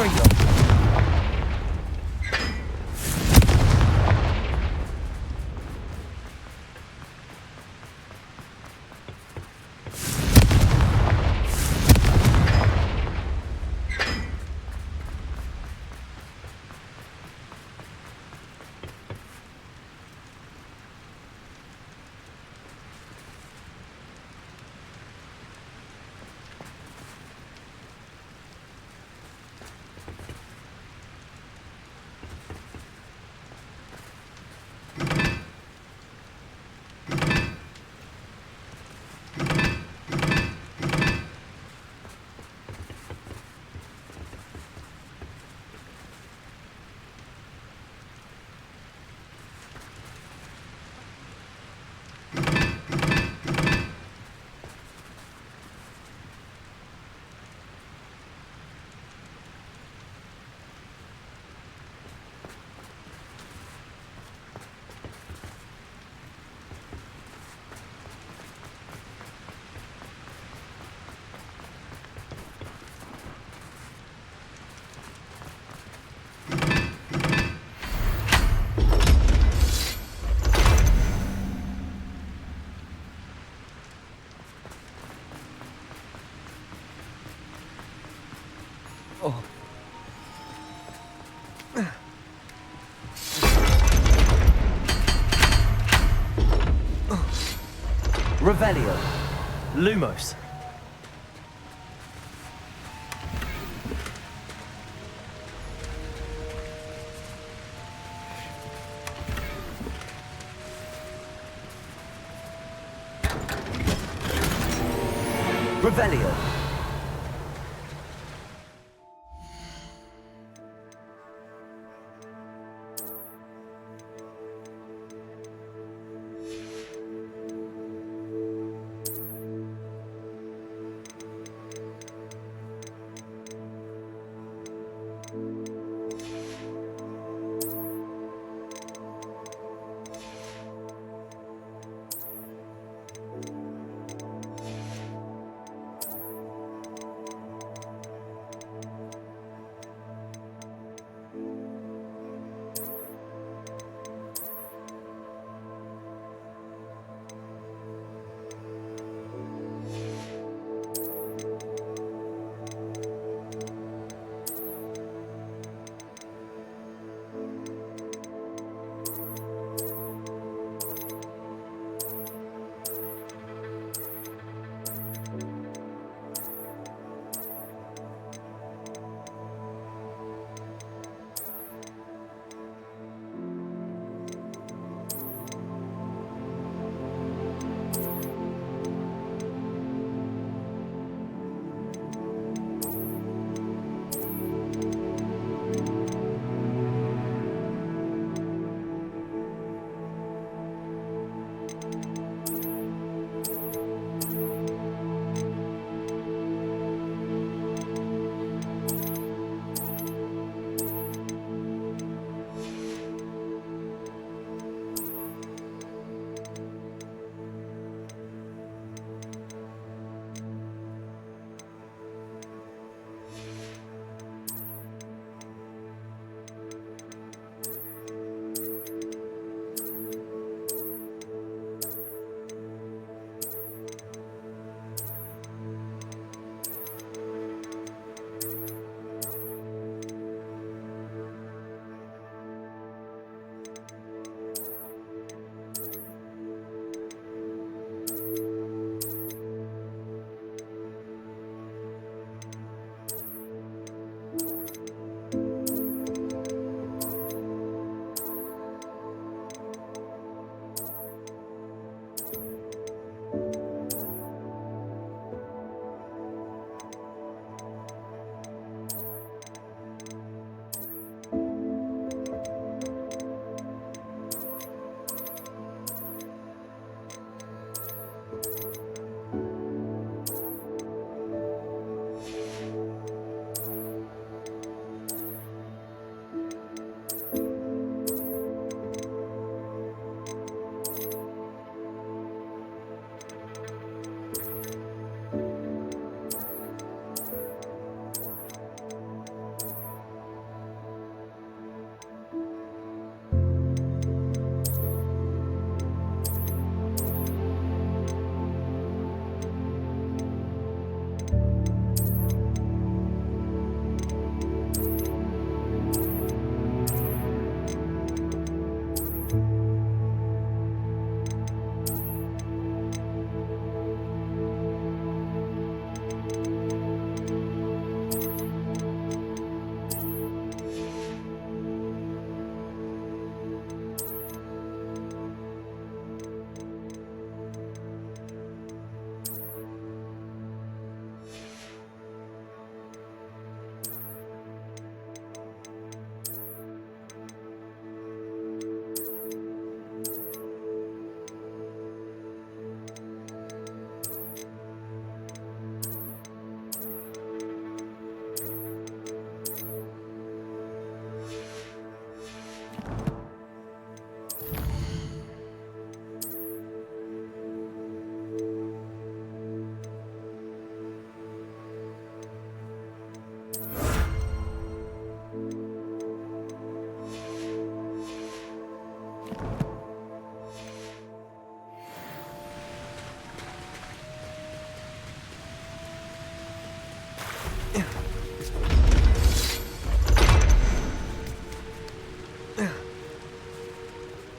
Confringo.
Revelio. Lumos. Revelio.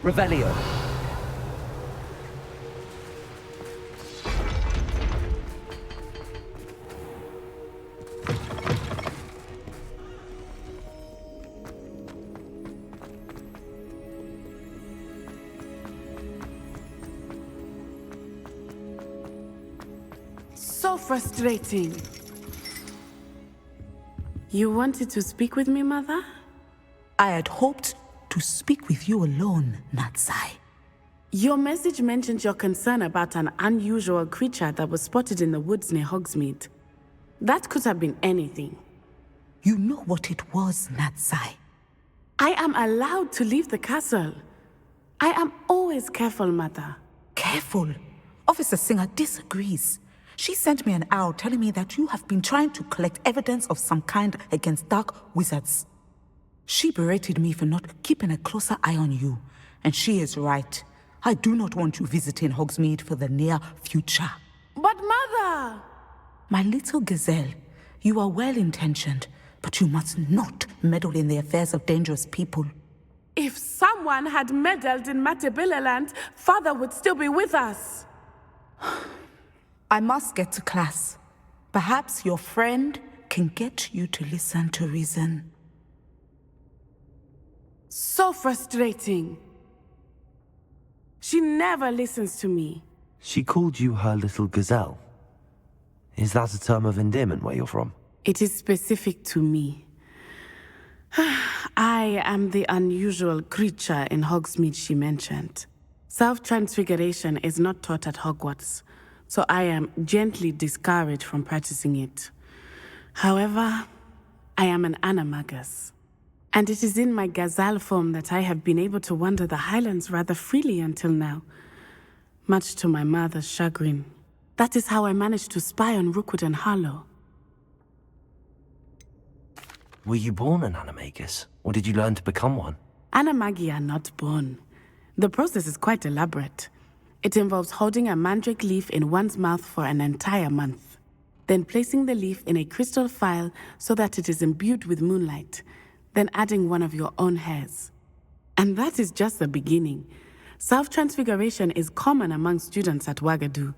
Revelio.
So frustrating. You wanted to speak with me, Mother?
I had hoped to speak with you alone, Natsai.
Your message mentioned your concern about an unusual creature that was spotted in the woods near Hogsmeade. That could have been anything.
You know what it was, Natsai.
I am allowed to leave the castle. I am always careful, Mother.
Careful? Officer Singer disagrees. She sent me an owl telling me that you have been trying to collect evidence of some kind against dark wizards. She berated me for not keeping a closer eye on you, and she is right. I do not want you visiting Hogsmeade for the near future.
But Mother!
My little gazelle, you are well-intentioned, but you must not meddle in the affairs of dangerous people.
If someone had meddled in Matabeleland, Father would still be with us.
I must get to class. Perhaps your friend can get you to listen to reason.
So frustrating. She never listens to me.
She called you her little gazelle. Is that a term of endearment where you're from?
It is specific to me. I am the unusual creature in Hogsmeade she mentioned. Self-transfiguration is not taught at Hogwarts, so I am gently discouraged from practicing it. However, I am an animagus, and it is in my gazelle form that I have been able to wander the Highlands rather freely until now, much to my mother's chagrin. That is how I managed to spy on Rookwood and Harlow.
Were you born an animagus, or did you learn to become one?
Animagi are not born. The process is quite elaborate. It involves holding a mandrake leaf in one's mouth for an entire month, then placing the leaf in a crystal phial so that it is imbued with moonlight, then adding one of your own hairs. And that is just the beginning. Self-transfiguration is common among students at Wagadu,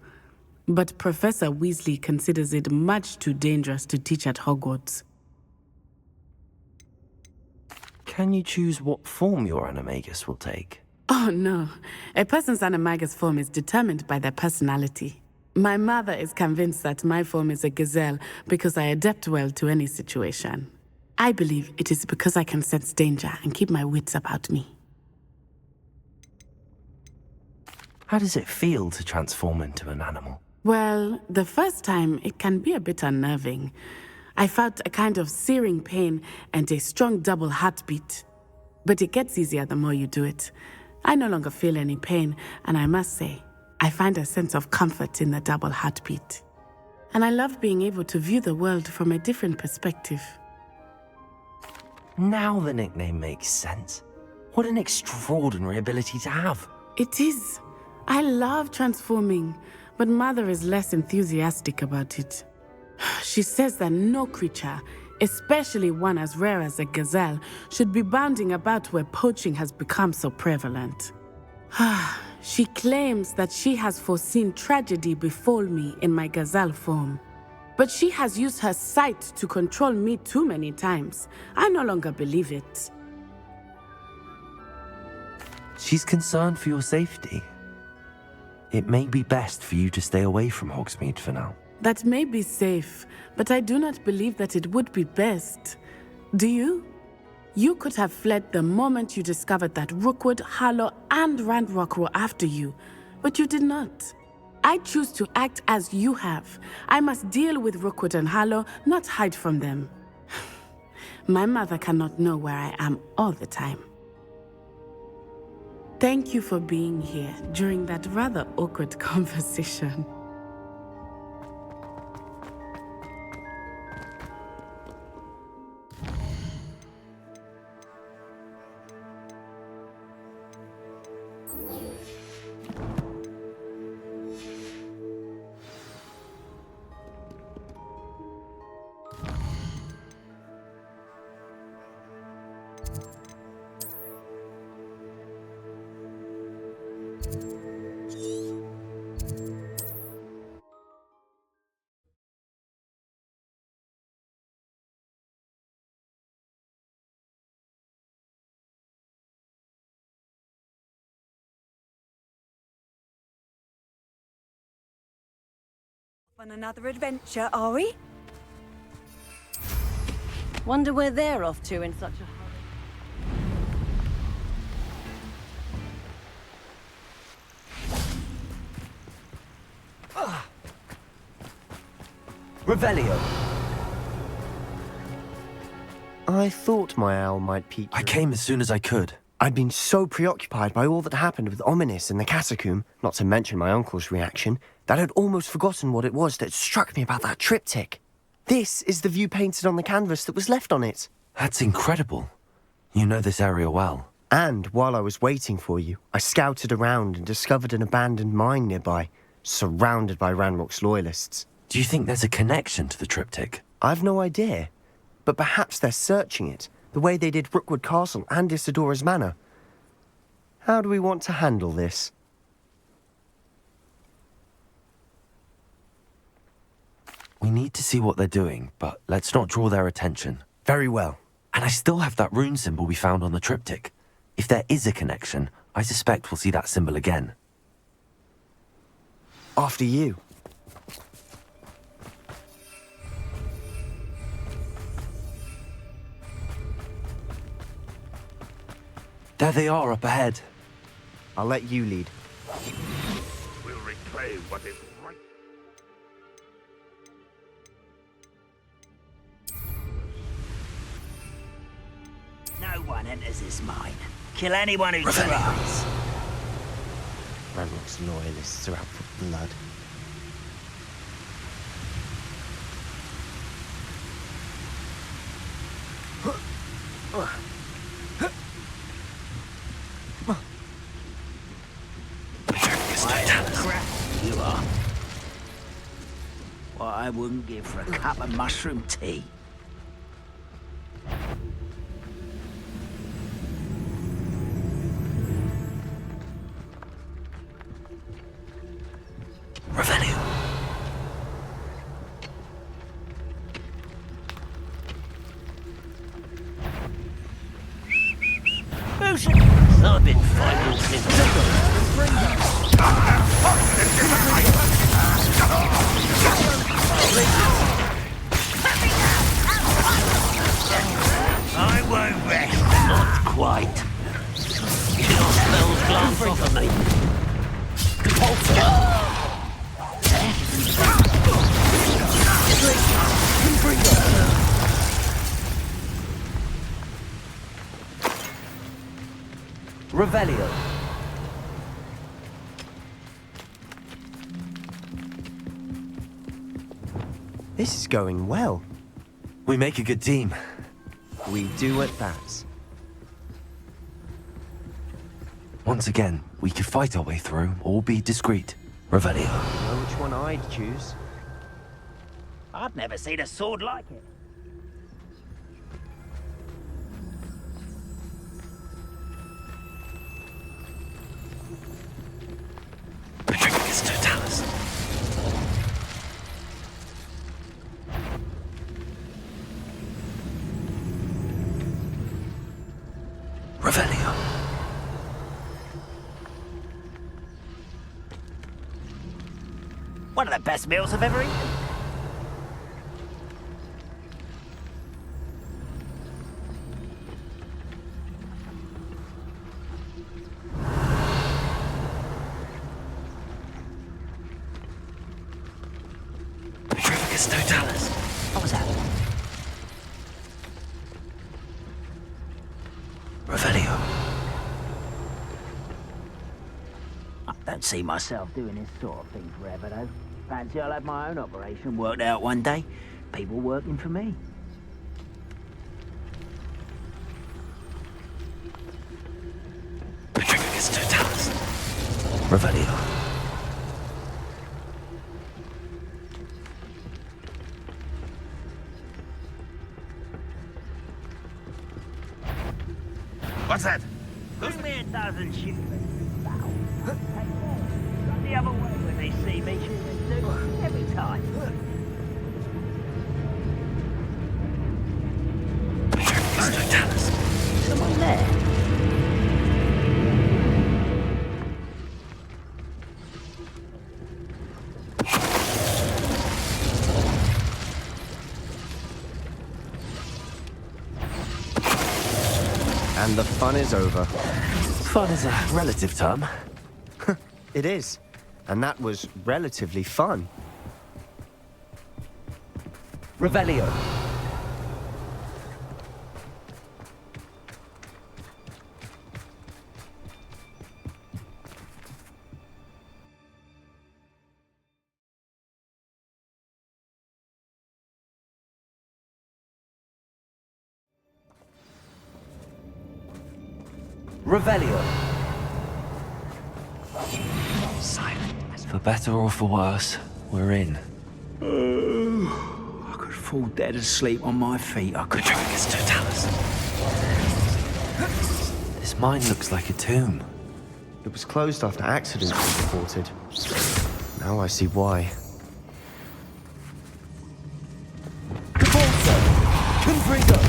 but Professor Weasley considers it much too dangerous to teach at Hogwarts.
Can you choose what form your animagus will take?
Oh no, a person's animagus form is determined by their personality. My mother is convinced that my form is a gazelle because I adapt well to any situation. I believe it is because I can sense danger and keep my wits about me.
How does it feel to transform into an animal?
Well, the first time it can be a bit unnerving. I felt a kind of searing pain and a strong double heartbeat. But it gets easier the more you do it. I no longer feel any pain, and I must say, I find a sense of comfort in the double heartbeat. And I love being able to view the world from a different perspective.
Now the nickname makes sense. What an extraordinary ability to have.
It is. I love transforming, but Mother is less enthusiastic about it. She says that no creature, especially one as rare as a gazelle, should be bounding about where poaching has become so prevalent. She claims that she has foreseen tragedy befall me in my gazelle form. But she has used her sight to control me too many times. I no longer believe it.
She's concerned for your safety. It may be best for you to stay away from Hogsmeade for now.
That may be safe, but I do not believe that it would be best. Do you? You could have fled the moment you discovered that Rookwood, Harlow, and Ranrock were after you, but you did not. I choose to act as you have. I must deal with Rookwood and Harlow, not hide from them. My mother cannot know where I am all the time. Thank you for being here during that rather awkward conversation.
On another adventure, are we?
Wonder where they're off to in such a hurry.
Revelio.
I thought my owl might peek.
I came as soon as I could.
I'd been so preoccupied by all that happened with Ominis and the catacomb, not to mention my uncle's reaction, that I'd almost forgotten what it was that struck me about that triptych. This is the view painted on the canvas that was left on it.
That's incredible. You know this area well.
And while I was waiting for you, I scouted around and discovered an abandoned mine nearby, surrounded by Ranrock's loyalists.
Do you think there's a connection to the triptych?
I've no idea, but perhaps they're searching it, the way they did Rookwood Castle and Isidora's Manor. How do we want to handle this?
We need to see what they're doing, but let's not draw their attention.
Very well.
And I still have that rune symbol we found on the triptych. If there is a connection, I suspect we'll see that symbol again.
After you.
There they are up ahead.
I'll let you lead.
We'll reclaim what is right.
No one enters this mine. Kill anyone who tries.
Ranrock's loyalists are out for blood.
Crap, you are. What I wouldn't give for a cup of mushroom tea.
Revelio.
Who's it? I've been fighting since. I won't rest. Not quite. Kill spells glance off of me.
Revelio.
This is going well.
We make a good team.
We do at that.
Once again, we could fight our way through or be discreet. Revelio.
Know which one I'd choose?
I've never seen a sword like it.
Patricus Totalis. Revelio.
One of the best meals I've ever eaten.
Patricus Totalis.
What was that?
Revelio.
I don't see myself doing this sort of thing forever, though. Fancy I'll have my own operation worked out one day. People working for me.
Patricus Totalis. Revelio.
What's that?
Bring me a dozen shooters. Run the other way when they see me shooting every time.
Patricus Totalis.
Someone there.
And the fun is over.
Fun is a relative term.
It is. And that was relatively fun.
Revelio. Revelio. Silent. For better or for worse, we're in.
I could fall dead asleep on my feet. I could.
Tragus Totalis. This mine looks like a tomb.
It was closed after accidents were reported. Now I see why.
Cabalzo! Confringo!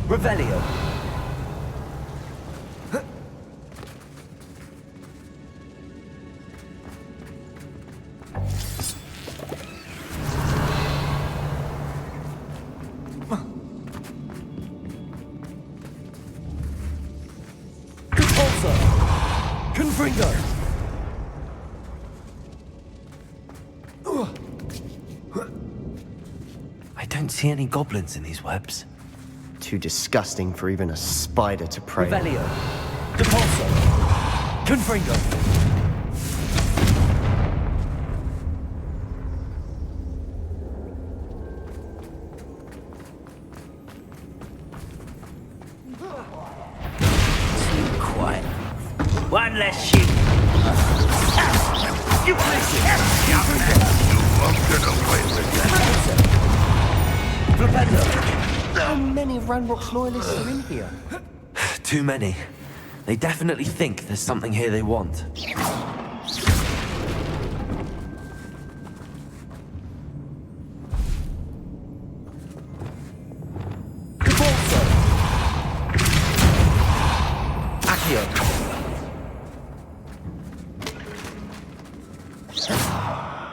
Revelio. Cabalzo! Confringo! I don't see any goblins in these webs.
Too disgusting for even a spider to prey on.
Revelio. Depulso. Confringo.
Too quiet. One less sheep. You listen. You won't get away with
Flipendo.
How many Ranrock's loyalists are in here?
Too many. They definitely think there's something here they want. Cabalzo. Accio.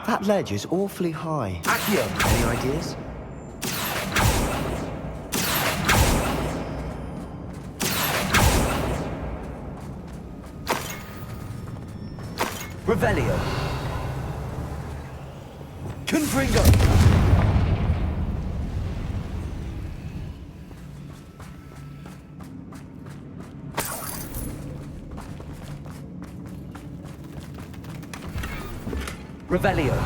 That ledge is awfully high.
Accio.
Any ideas?
Revelio. Confringo. Revelio.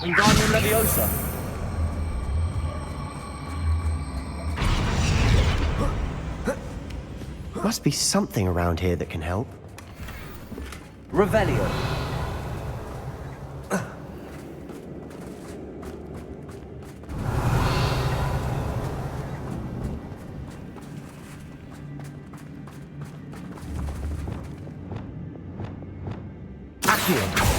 Wingardium Leviosa.
Must be something around here that can help.
Revelio. Accio.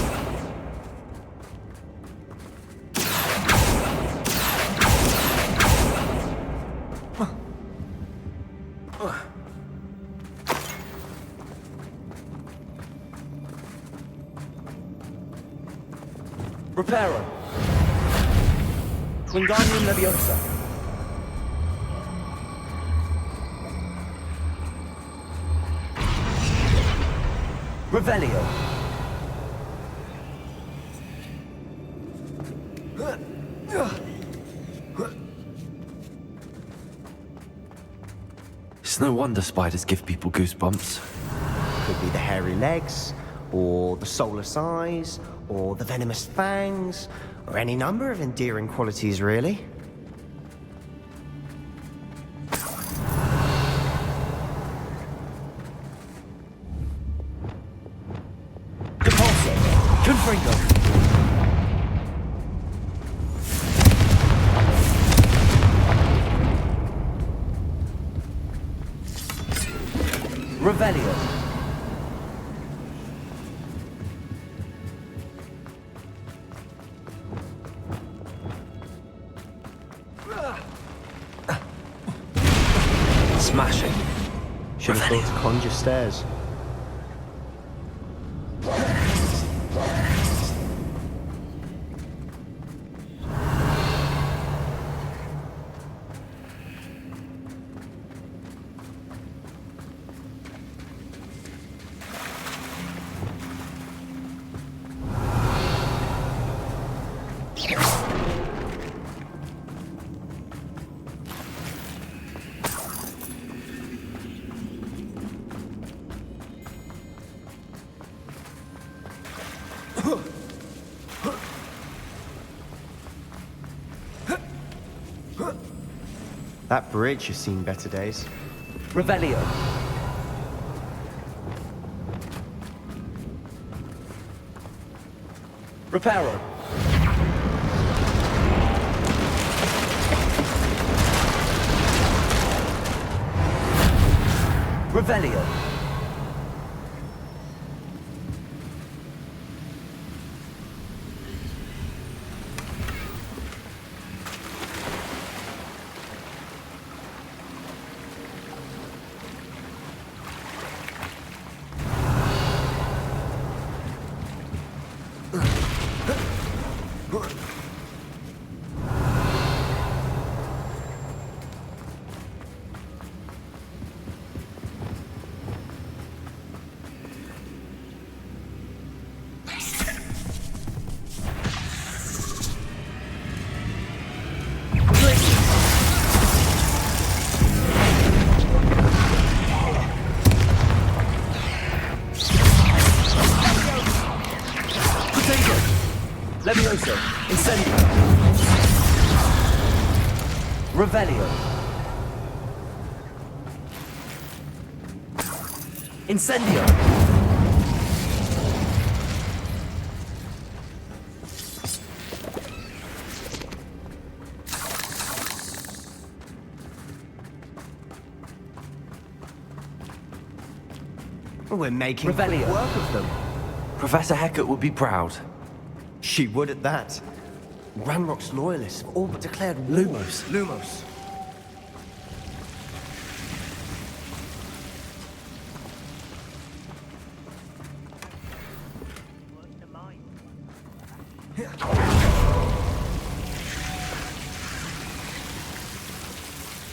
Reparo. Wingardium Leviosa. Revelio. It's no wonder spiders give people goosebumps.
Could be the hairy legs, or the soulless eyes, or the venomous fangs, or any number of endearing qualities, really.
Depulso. Confringo. Revelio. Smashing.
Should have thought to conjure stairs. That bridge has seen better days.
Revelio. Reparo. Revelio. Levioso. Incendio. Revelio. Incendio.
We're making
Revelio.
work of them.
Professor Hecat would be proud.
She would at that. Ranrock's loyalists have all but declared war. Lumos.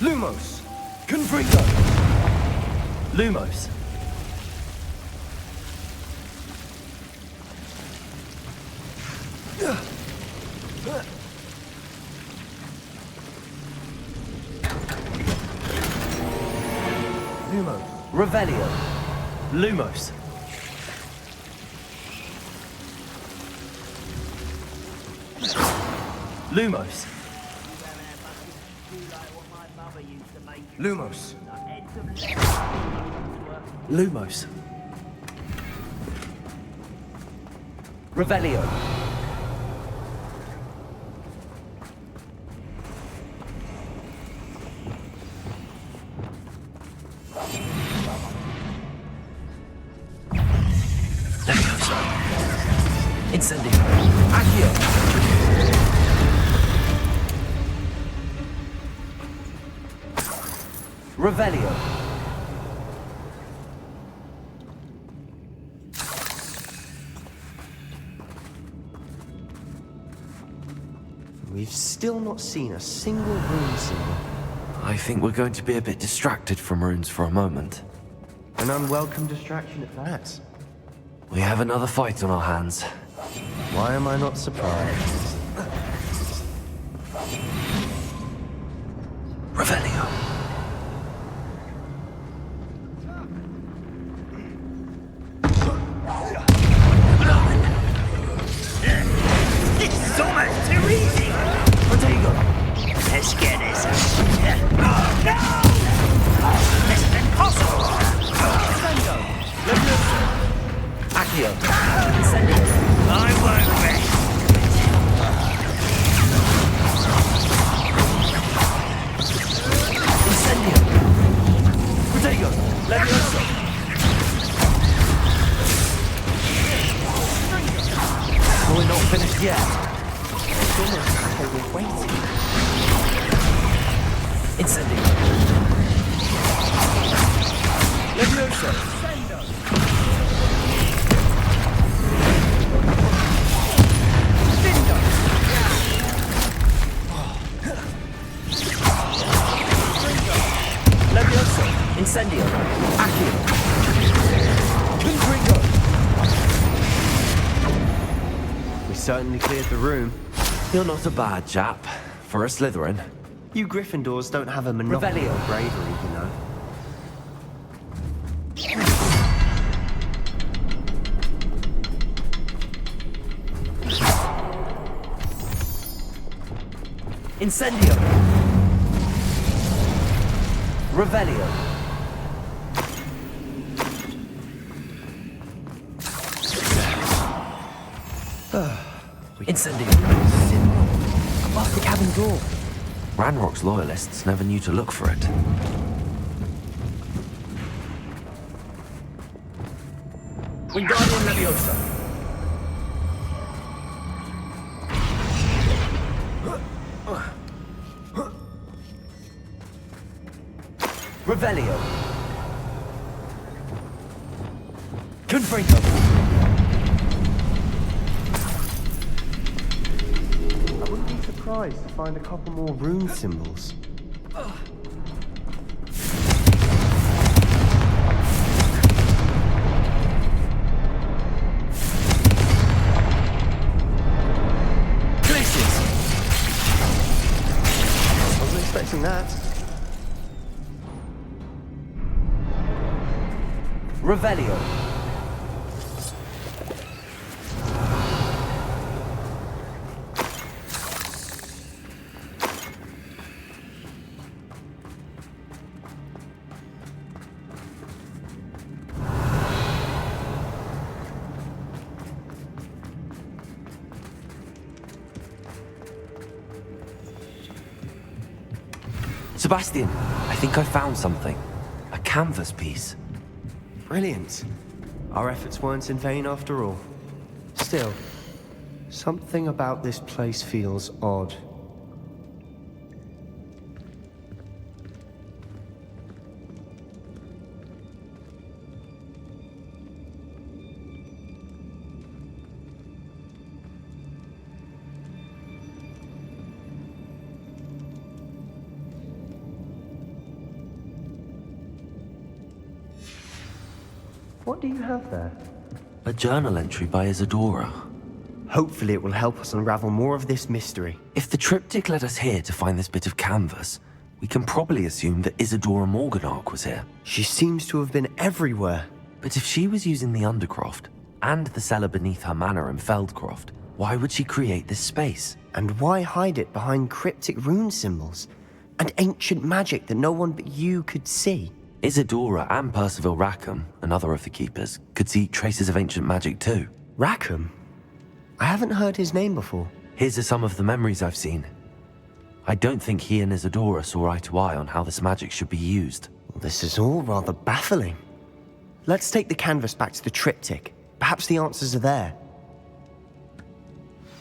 Lumos.
Confringo. Lumos.
Lumos.
Revelio. Lumos. Lumos.
Lumos.
Lumos. Revelio. Incendio. Accio. Revelio.
We've still not seen a single rune symbol.
I think we're going to be a bit distracted from runes for a moment.
An unwelcome distraction at that.
We have another fight on our hands.
Why am I not surprised?
Revelio.
This is almost too easy.
Protego.
Let's get this. Oh, no! This is impossible.
Incendio. Levioso. Accio. Incendio.
I won't rest.
Incendio. Protego. Levioso. We're not finished yet.
It's almost like they were waiting.
Incendio.
certainly cleared the room.
You're not a bad chap. For a Slytherin.
You Gryffindors don't have a monopoly
Revelio.
on bravery, you know.
Incendio! Revelio! Incendio!
Above the cabin door.
Ranrock's loyalists never knew to look for it. Wingardium Leviosa! Revelio! Confringo!
I wouldn't be surprised to find a couple more rune symbols.
Glaciers!
Wasn't expecting that.
Revelio! Sebastian, I think I found something. A canvas piece.
Brilliant. Our efforts weren't in vain after all. Still, something about this place feels odd. What do you have there?
A journal entry by Isadora.
Hopefully it will help us unravel more of this mystery.
If the triptych led us here to find this bit of canvas, we can probably assume that Isadora Morganach was here.
She seems to have been everywhere.
But if she was using the Undercroft, and the cellar beneath her manor in Feldcroft, why would she create this space?
And why hide it behind cryptic rune symbols? And ancient magic that no one but you could see?
Isadora and Percival Rackham, another of the Keepers, could see traces of ancient magic too.
Rackham? I haven't heard his name before.
His are some of the memories I've seen. I don't think he and Isadora saw eye to eye on how this magic should be used.
This is all rather baffling. Let's take the canvas back to the triptych. Perhaps the answers are there.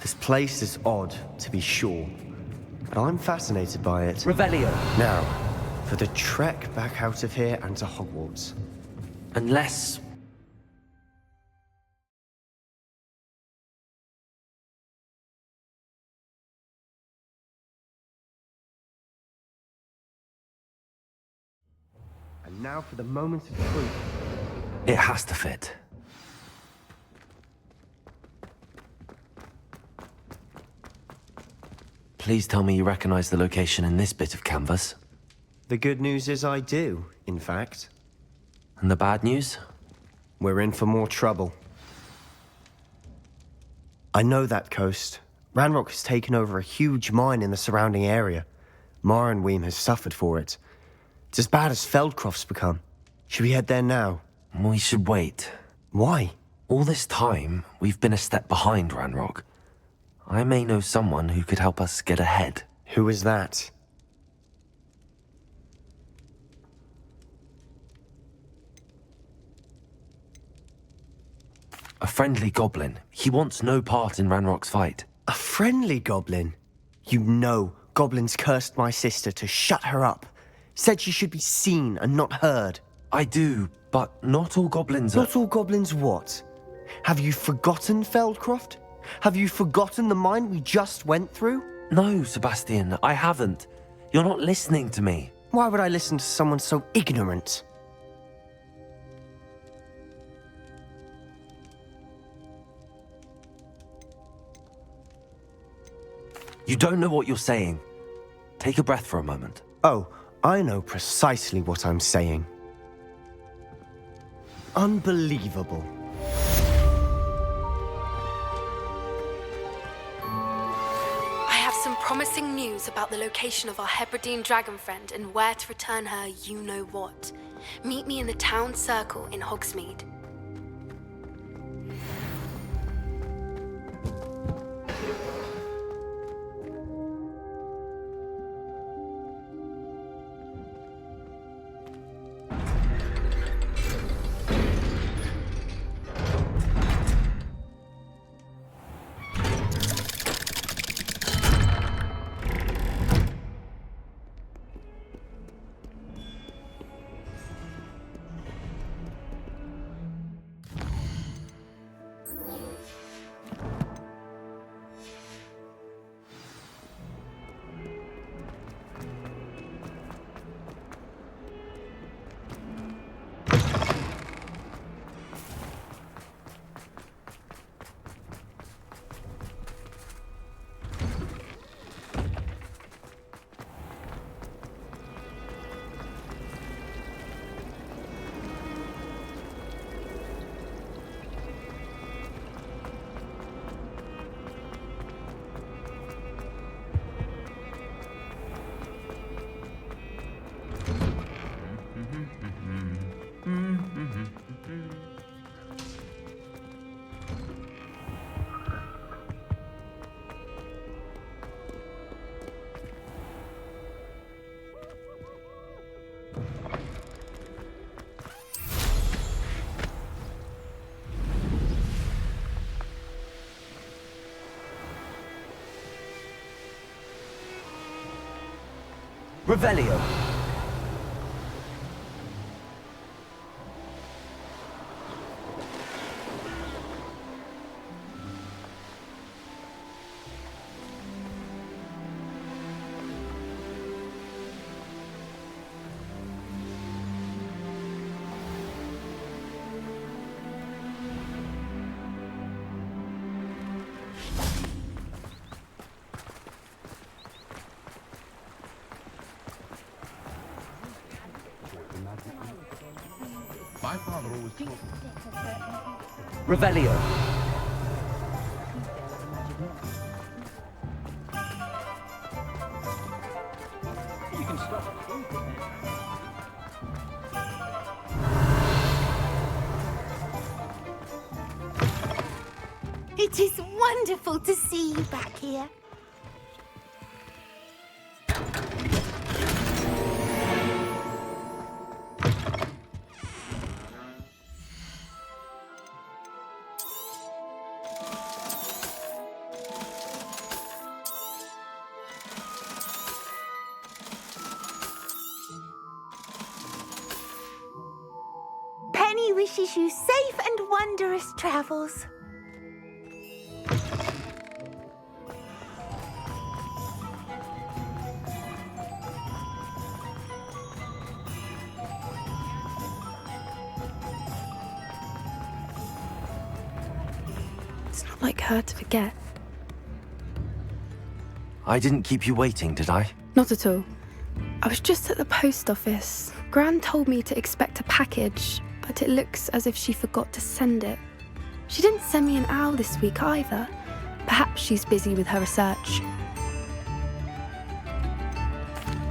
This place is odd, to be sure, but I'm fascinated by it.
Revelio!
Now, for the trek back out of here and to Hogwarts.
Unless...
And now for the moment of truth.
It has to fit. Please tell me you recognize the location in this bit of canvas.
The good news is I do, in fact.
And the bad news?
We're in for more trouble. I know that coast. Ranrock has taken over a huge mine in the surrounding area. Marrenweem has suffered for it. It's as bad as Feldcroft's become. Should we head there now?
We should wait.
Why?
All this time, we've been a step behind Ranrock. I may know someone who could help us get ahead.
Who is that?
A friendly goblin. He wants no part in Ranrock's fight.
A friendly goblin? You know, goblins cursed my sister to shut her up. Said she should be seen and not heard.
I do, but not all goblins are...
Not all goblins what? Have you forgotten Feldcroft? Have you forgotten the mine we just went through?
No, Sebastian, I haven't. You're not listening to me.
Why would I listen to someone so ignorant?
You don't know what you're saying. Take a breath for a moment.
Oh, I know precisely what I'm saying. Unbelievable.
I have some promising news about the location of our Hebridean dragon friend and where to return her you-know-what. Meet me in the town circle in Hogsmeade.
Revelio.
My father always taught
Revelio.
You can stop.
It is wonderful to see you back here. Penny wishes you safe and wondrous travels.
It's not like her to forget.
I didn't keep you waiting, did I?
Not at all. I was just at the post office. Gran told me to expect a package, but it looks as if she forgot to send it. She didn't send me an owl this week either. Perhaps she's busy with her research.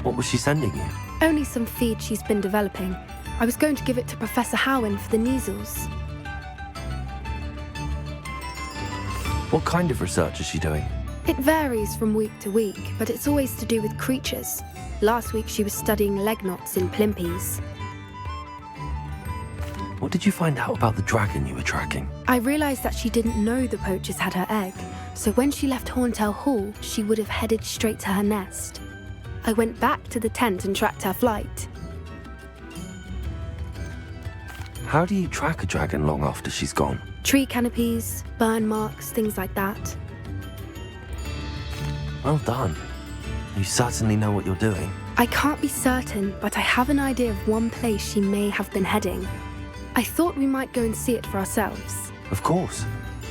What was she sending you?
Only some feed she's been developing. I was going to give it to Professor Howen for the measles.
What kind of research is she doing?
It varies from week to week, but it's always to do with creatures. Last week she was studying leg knots in plimpies.
What did you find out about the dragon you were tracking?
I realised that she didn't know the poachers had her egg, so when she left Horntail Hall, she would have headed straight to her nest. I went back to the tent and tracked her flight.
How do you track a dragon long after she's gone?
Tree canopies, burn marks, things like that.
Well done. You certainly know what you're doing.
I can't be certain, but I have an idea of one place she may have been heading. I thought we might go and see it for ourselves.
Of course.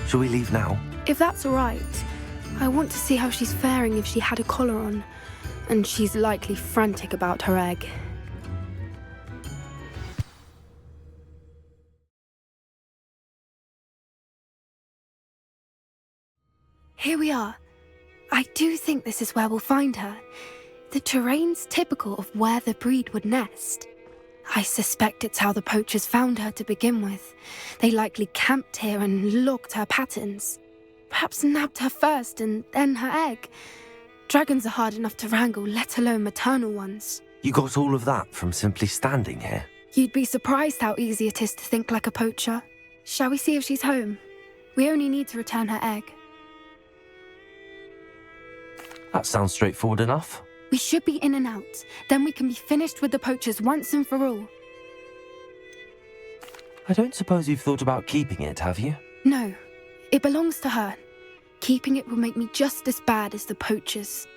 Shall we leave now?
If that's all right. I want to see how she's faring if she had a collar on, and she's likely frantic about her egg. Here we are. I do think this is where we'll find her. The terrain's typical of where the breed would nest. I suspect it's how the poachers found her to begin with. They likely camped here and logged her patterns. Perhaps nabbed her first and then her egg. Dragons are hard enough to wrangle, let alone maternal ones.
You got all of that from simply standing here?
You'd be surprised how easy it is to think like a poacher. Shall we see if she's home? We only need to return her egg.
That sounds straightforward enough.
We should be in and out. Then we can be finished with the poachers once and for all.
I don't suppose you've thought about keeping it, have you?
No. It belongs to her. Keeping it will make me just as bad as the poachers.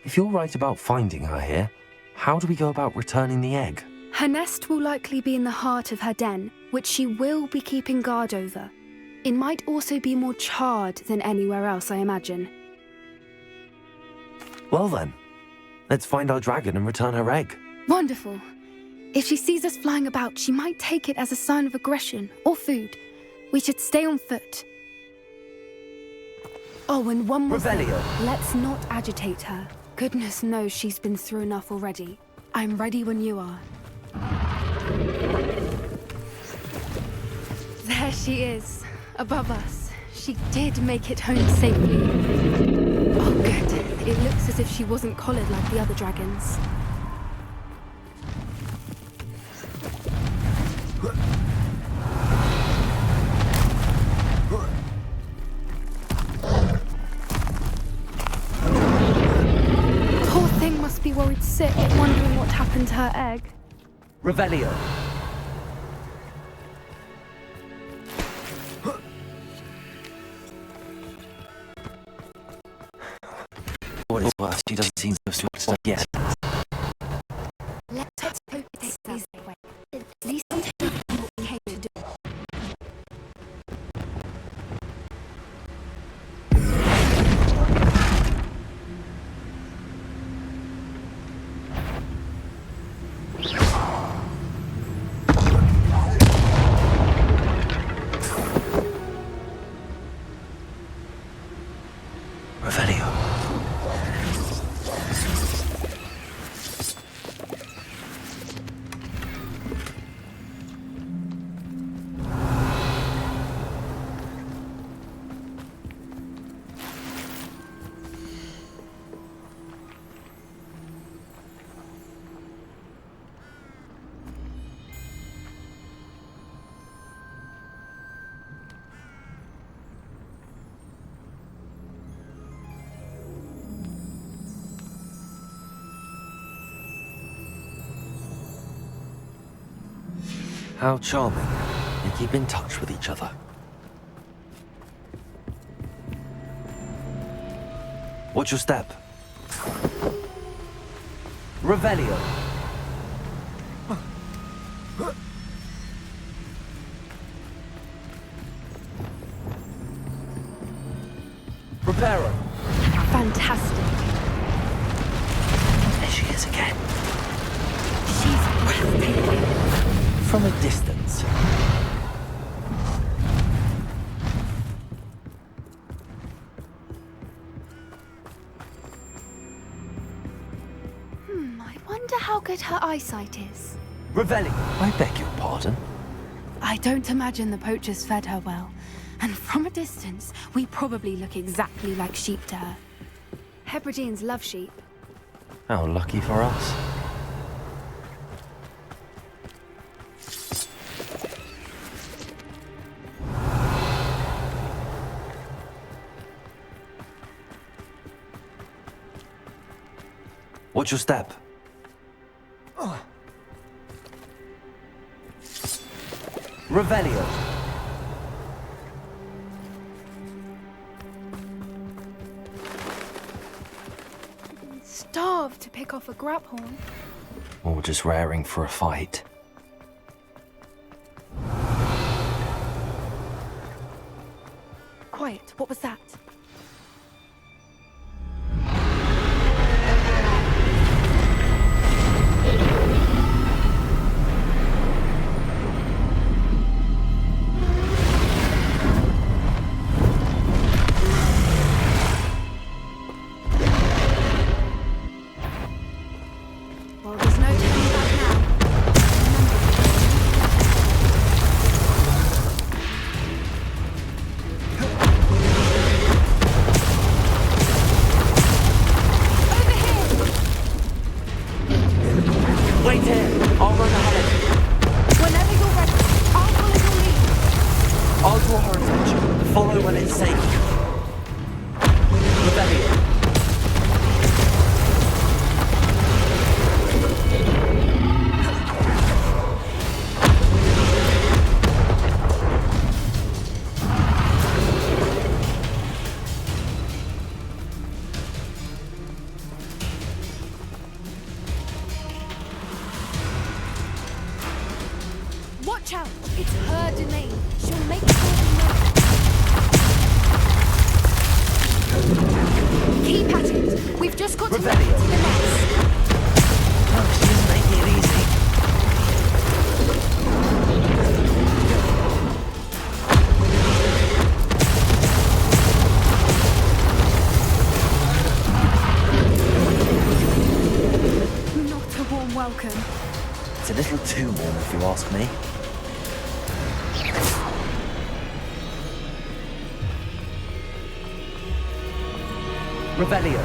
If you're right about finding her here, how do we go about returning the egg?
Her nest will likely be in the heart of her den, which she will be keeping guard over. It might also be more charred than anywhere else, I imagine.
Well then, let's find our dragon and return her egg.
Wonderful. If she sees us flying about, she might take it as a sign of aggression or food. We should stay on foot. Oh, and one more thing. Let's not agitate her. Goodness knows she's been through enough already. I'm ready when you are. There she is, above us. She did make it home safely. Oh, good. It looks as if she wasn't collared like the other dragons. Poor thing must be worried sick, wondering what happened to her egg.
Revelio.
What is worse, she doesn't seem to have switched up yet.
Let's hope it's this way. At least I'm taking what we came to do.
Revelio. How charming. They keep in touch with each other. Watch your step.
Revelio. Preparo.
Fantastic.
There she is again.
She's breathtaking.
From a distance.
I wonder how good her eyesight is.
Revelio.
I beg your pardon?
I don't imagine the poachers fed her well. And from a distance, we probably look exactly like sheep to her. Hebrideans love sheep.
How lucky for us. Watch your step.
Revelio.
Starved to pick off a graphorn.
Or just raring for a fight.
Quiet. What was that? Well, there's no turning back now.
Wait here! I'll run ahead.
Whenever you're ready, I'll follow your lead.
I'll draw her attention. Follow when it's safe. Rebellion.
Watch out! It's her domain. She'll make sure we know. Keep at it. We've just got to make it to the nest.
Oh, she's making it easy.
Not a warm welcome.
It's a little too warm, if you ask me. Revelio.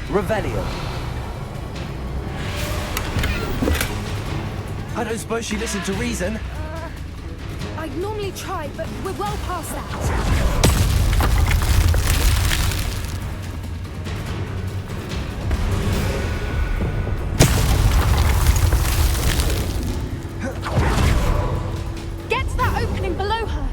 Revelio. I don't suppose she listened to reason.
I'd normally try, but we're well past that. Get to that opening below her.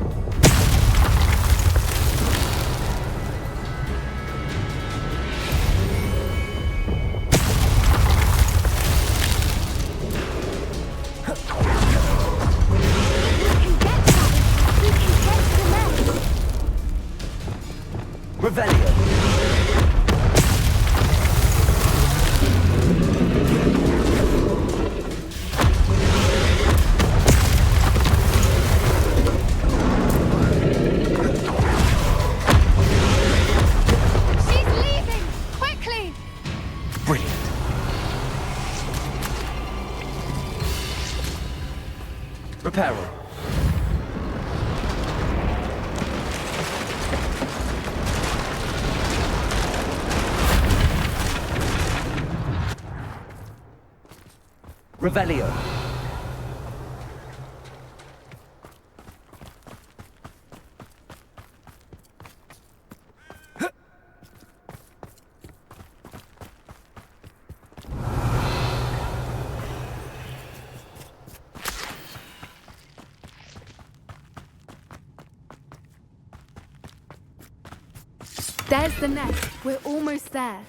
Revelio.
She's leaving! Quickly!
Brilliant. Reparo. Revelio.
There's the nest. We're almost there.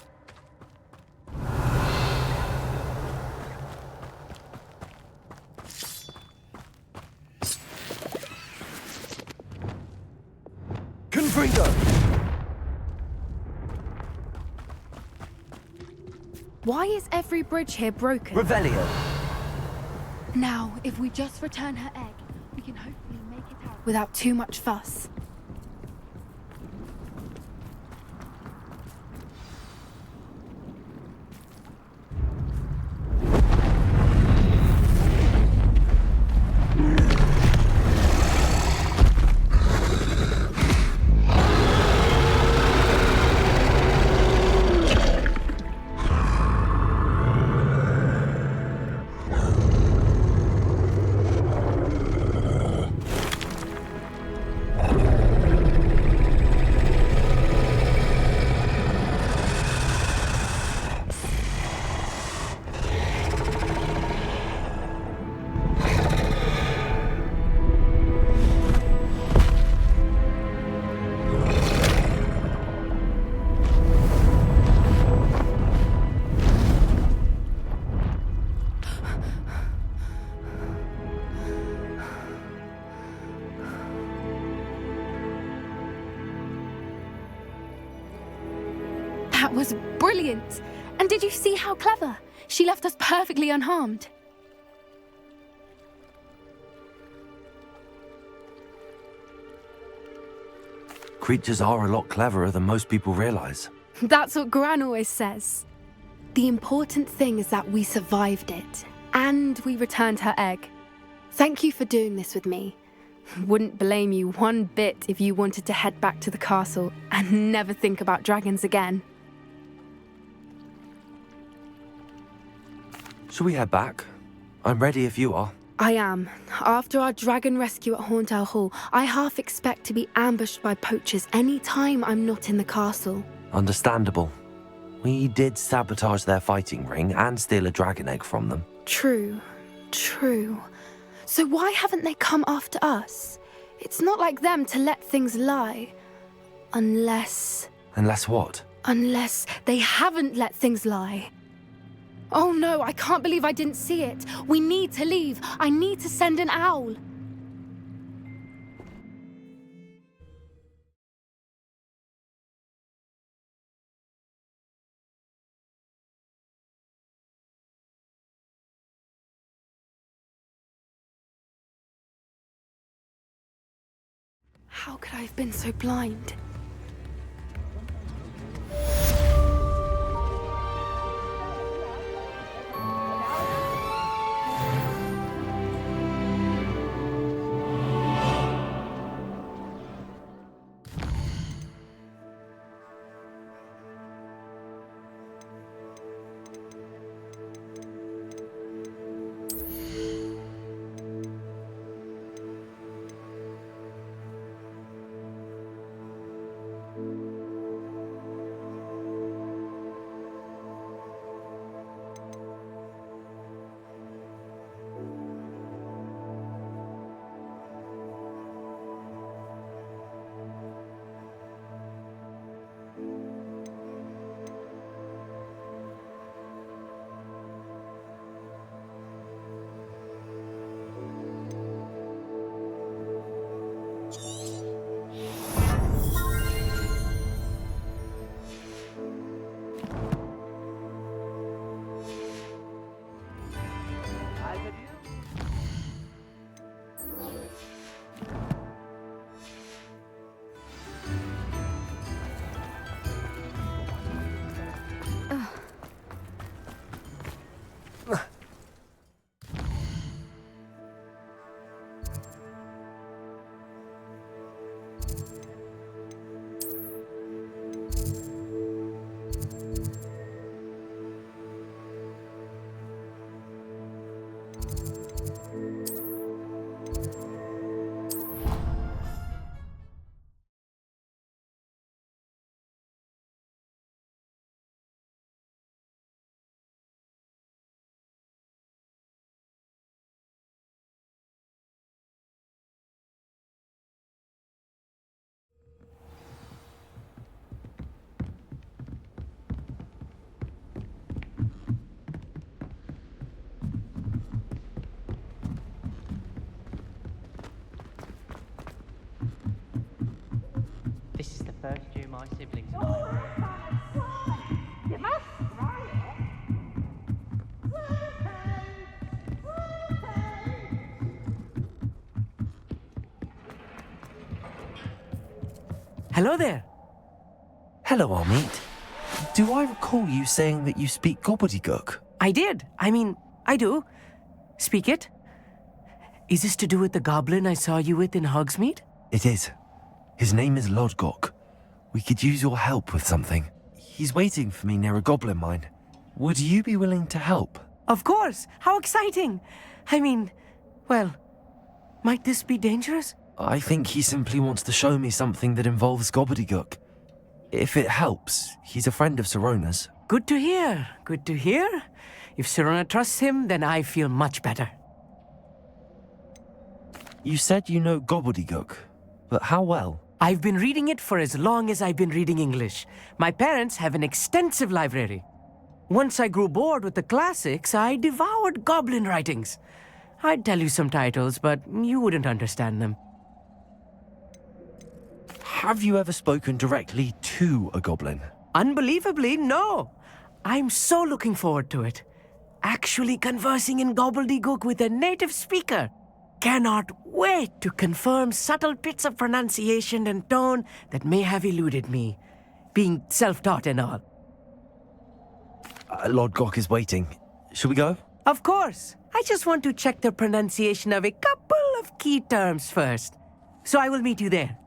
Confringo.
Why is every bridge here broken?
Revelio.
Now, if we just return her egg, we can hopefully make it out without too much fuss. That was brilliant. And did you see how clever? She left us perfectly unharmed.
Creatures are a lot cleverer than most people realize.
That's what Gran always says. The important thing is that we survived it, and we returned her egg. Thank you for doing this with me. Wouldn't blame you one bit if you wanted to head back to the castle and never think about dragons again.
Shall we head back? I'm ready if you are.
I am. After our dragon rescue at Horntail Hall, I half expect to be ambushed by poachers any time I'm not in the castle.
Understandable. We did sabotage their fighting ring and steal a dragon egg from them.
True. So why haven't they come after us? It's not like them to let things lie. Unless
what?
Unless they haven't let things lie. Oh no, I can't believe I didn't see it. We need to leave. I need to send an owl. How could I have been so blind?
This is the first year my siblings and I.
You must try
Hello there.
Hello, Amit. Do I recall you saying that you speak gobbledygook?
I did. I do. Speak it. Is this to do with the goblin I saw you with in Hogsmeade?
It is. His name is Lodgok. We could use your help with something. He's waiting for me near a goblin mine. Would you be willing to help?
Of course. How exciting. Might this be dangerous?
I think he simply wants to show me something that involves gobbledygook. If it helps, he's a friend of Sirona's.
Good to hear. Good to hear. If Sirona trusts him, then I feel much better.
You said you know gobbledygook, but how well?
I've been reading it for as long as I've been reading English. My parents have an extensive library. Once I grew bored with the classics, I devoured goblin writings. I'd tell you some titles, but you wouldn't understand them.
Have you ever spoken directly to a goblin?
Unbelievably, no. I'm so looking forward to it. Actually conversing in gobbledygook with a native speaker. Cannot wait to confirm subtle bits of pronunciation and tone that may have eluded me, being self-taught and all.
Lord Gok is waiting. Shall we go?
Of course. I just want to check the pronunciation of a couple of key terms first. So I will meet you there.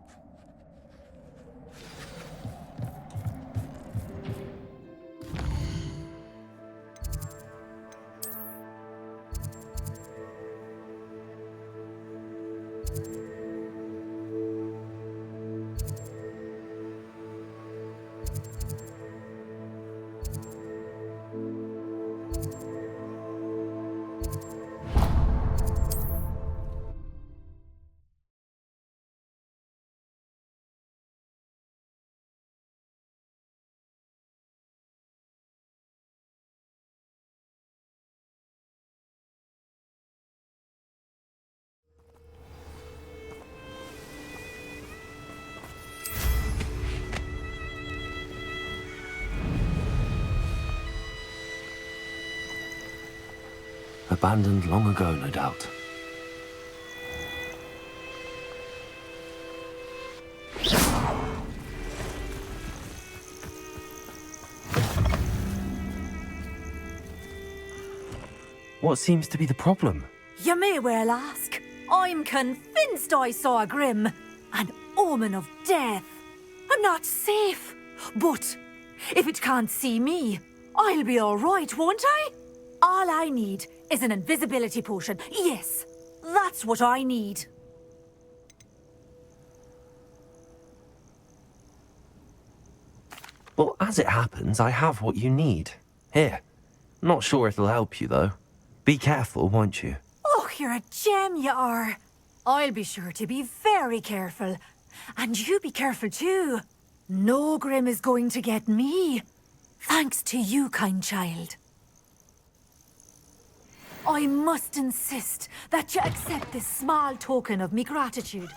Abandoned long ago, no doubt. What seems to be the problem?
You may well ask. I'm convinced I saw a grim, an omen of death. I'm not safe, but if it can't see me, I'll be all right, won't I? All I need is an invisibility potion. Yes, that's what I need.
Well, as it happens, I have what you need. Here. Not sure it'll help you, though. Be careful, won't you?
Oh, you're a gem, you are. I'll be sure to be very careful. And you be careful too. No grim is going to get me. Thanks to you, kind child. I must insist that you accept this small token of me gratitude.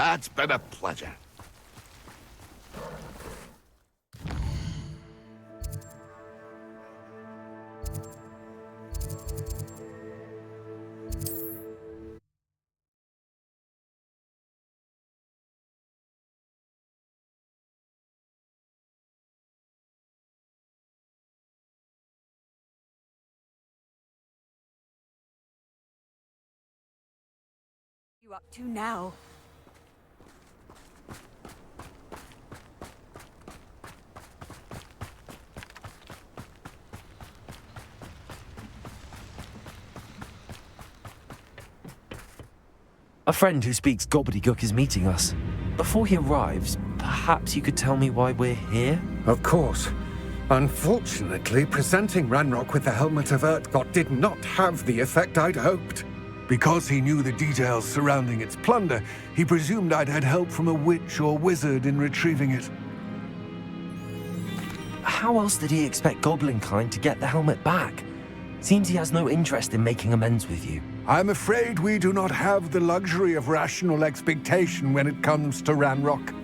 It's been a pleasure.
You up to now?
A friend who speaks gobbledygook is meeting us. Before he arrives, perhaps you could tell me why we're here?
Of course. Unfortunately, presenting Ranrock with the Helmet of Urtkot did not have the effect I'd hoped. Because he knew the details surrounding its plunder, he presumed I'd had help from a witch or wizard in retrieving it.
How else did he expect Goblinkind to get the helmet back? Seems he has no interest in making amends with you.
I'm afraid we do not have the luxury of rational expectation when it comes to Ranrock.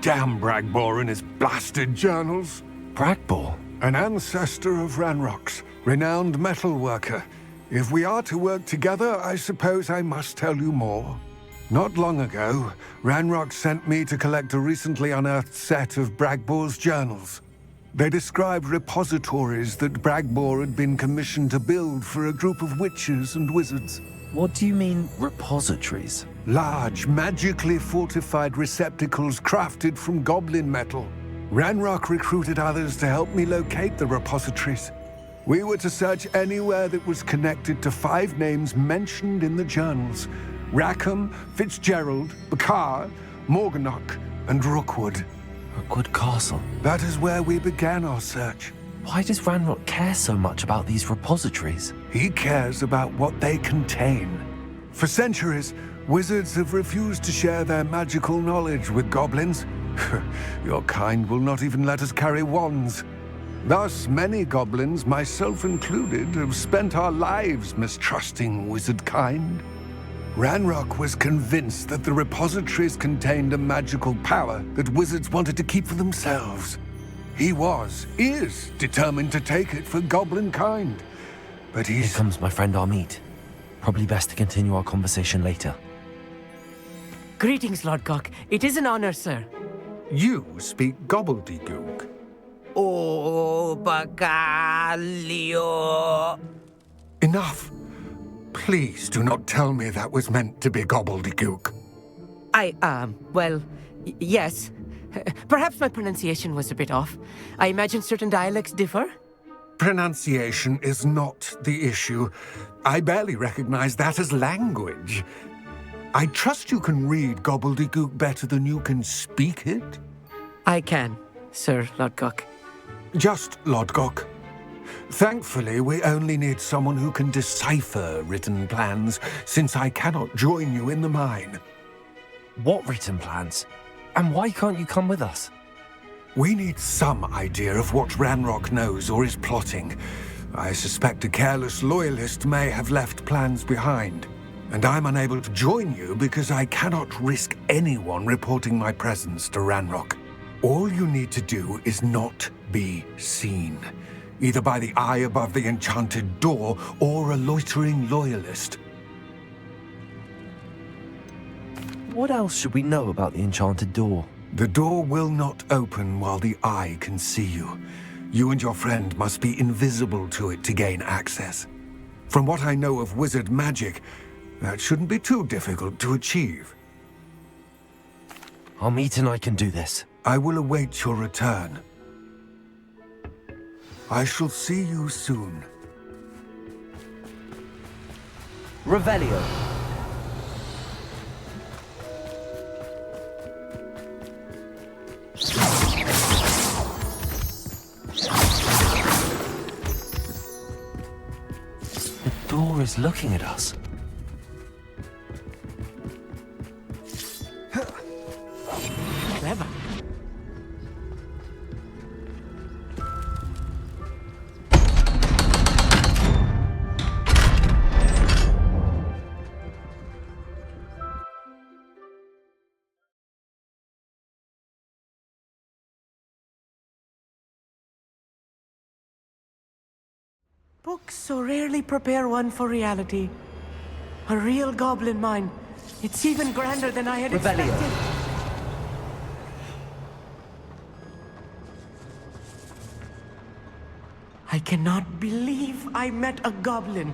Damn Bragbor and his blasted journals.
Bragbor?
An ancestor of Ranrock's, renowned metalworker. If we are to work together, I suppose I must tell you more. Not long ago, Ranrock sent me to collect a recently unearthed set of Bragbor's journals. They described repositories that Bragbor had been commissioned to build for a group of witches and wizards.
What do you mean, repositories?
Large, magically fortified receptacles crafted from goblin metal. Ranrock recruited others to help me locate the repositories. We were to search anywhere that was connected to 5 names mentioned in the journals: Rackham, Fitzgerald, Bakar, Morganach, and Rookwood.
Rookwood Castle.
That is where we began our search.
Why does Ranrock care so much about these repositories?
He cares about what they contain. For centuries, wizards have refused to share their magical knowledge with goblins. Your kind will not even let us carry wands. Thus, many goblins, myself included, have spent our lives mistrusting wizard kind. Ranrock was convinced that the repositories contained a magical power that wizards wanted to keep for themselves. He is determined to take it for goblin kind. But
Here comes my friend Amit. Probably best to continue our conversation later.
Greetings, Lord Cock. It is an honor, sir.
You speak gobbledygook.
Oh, Bacalio.
Enough. Please do not tell me that was meant to be gobbledygook.
Yes. Perhaps my pronunciation was a bit off. I imagine certain dialects differ.
Pronunciation is not the issue. I barely recognize that as language. I trust you can read gobbledygook better than you can speak it?
I can, Sir Lodgok.
Just Lodgok. Thankfully, we only need someone who can decipher written plans, since I cannot join you in the mine.
What written plans? And why can't you come with us?
We need some idea of what Ranrock knows or is plotting. I suspect a careless loyalist may have left plans behind. And I'm unable to join you because I cannot risk anyone reporting my presence to Ranrock. All you need to do is not be seen, either by the eye above the enchanted door or a loitering loyalist.
What else should we know about the enchanted door?
The door will not open while the eye can see you. You and your friend must be invisible to it to gain access. From what I know of wizard magic, that shouldn't be too difficult to achieve.
Amit and I can do this.
I will await your return. I shall see you soon.
Revelio. The door is looking at us.
Clever. Books so rarely prepare one for reality. A real goblin mine. It's even grander than I had expected. I cannot believe I met a goblin.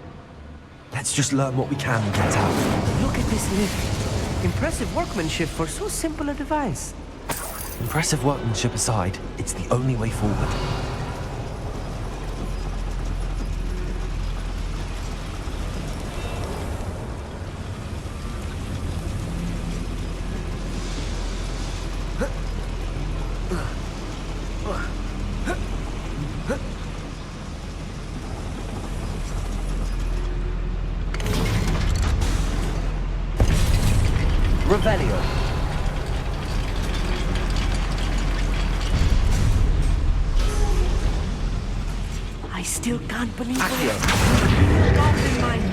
Let's just learn what we can and get out.
Look at this lift. Impressive workmanship for so simple a device.
Impressive workmanship aside, it's the only way forward. Revelio.
I still can't believe
Accio.
it. Goblin mine.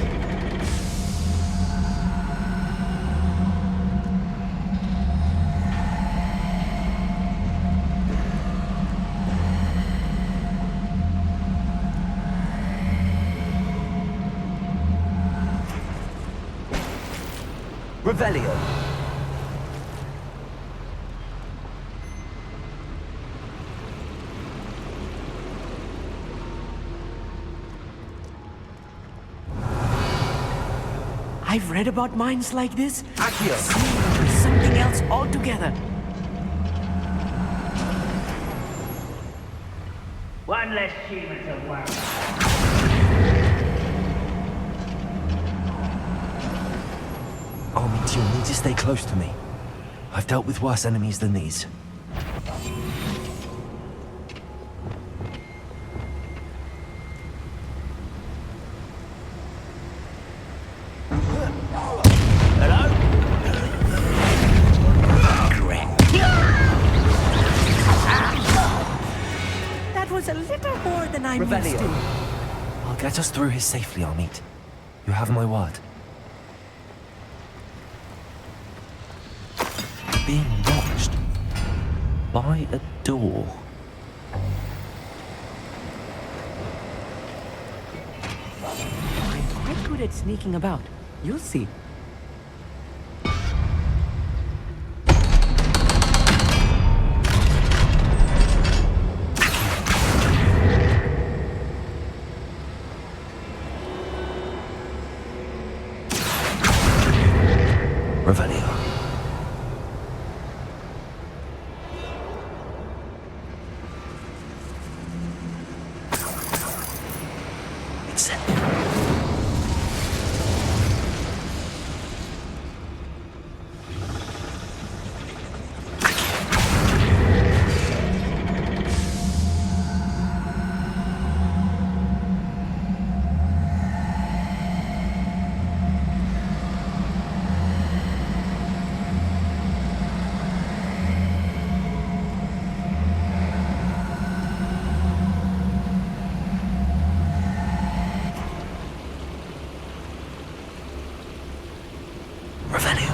Revelio.
I've read about mines like this.
Accio.
Something else altogether.
One less human to worry.
Amit, you'll need to stay close to me. I've dealt with worse enemies than these.
little more than I'm
Revelio.
used to.
I'll get us through here safely, Amit. You have my word. Being watched by a door.
I'm quite good at sneaking about. You'll see.
Revelio. It's it. Revelio.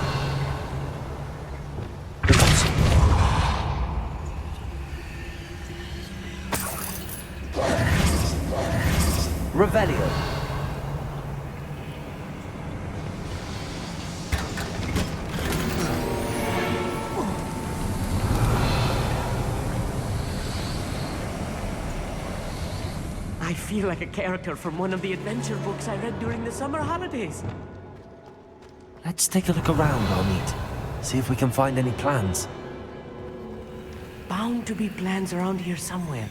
Revelio.
I feel like a character from one of the adventure books I read during the summer holidays.
Let's take a look around, Amit. See if we can find any plans.
Bound to be plans around here somewhere.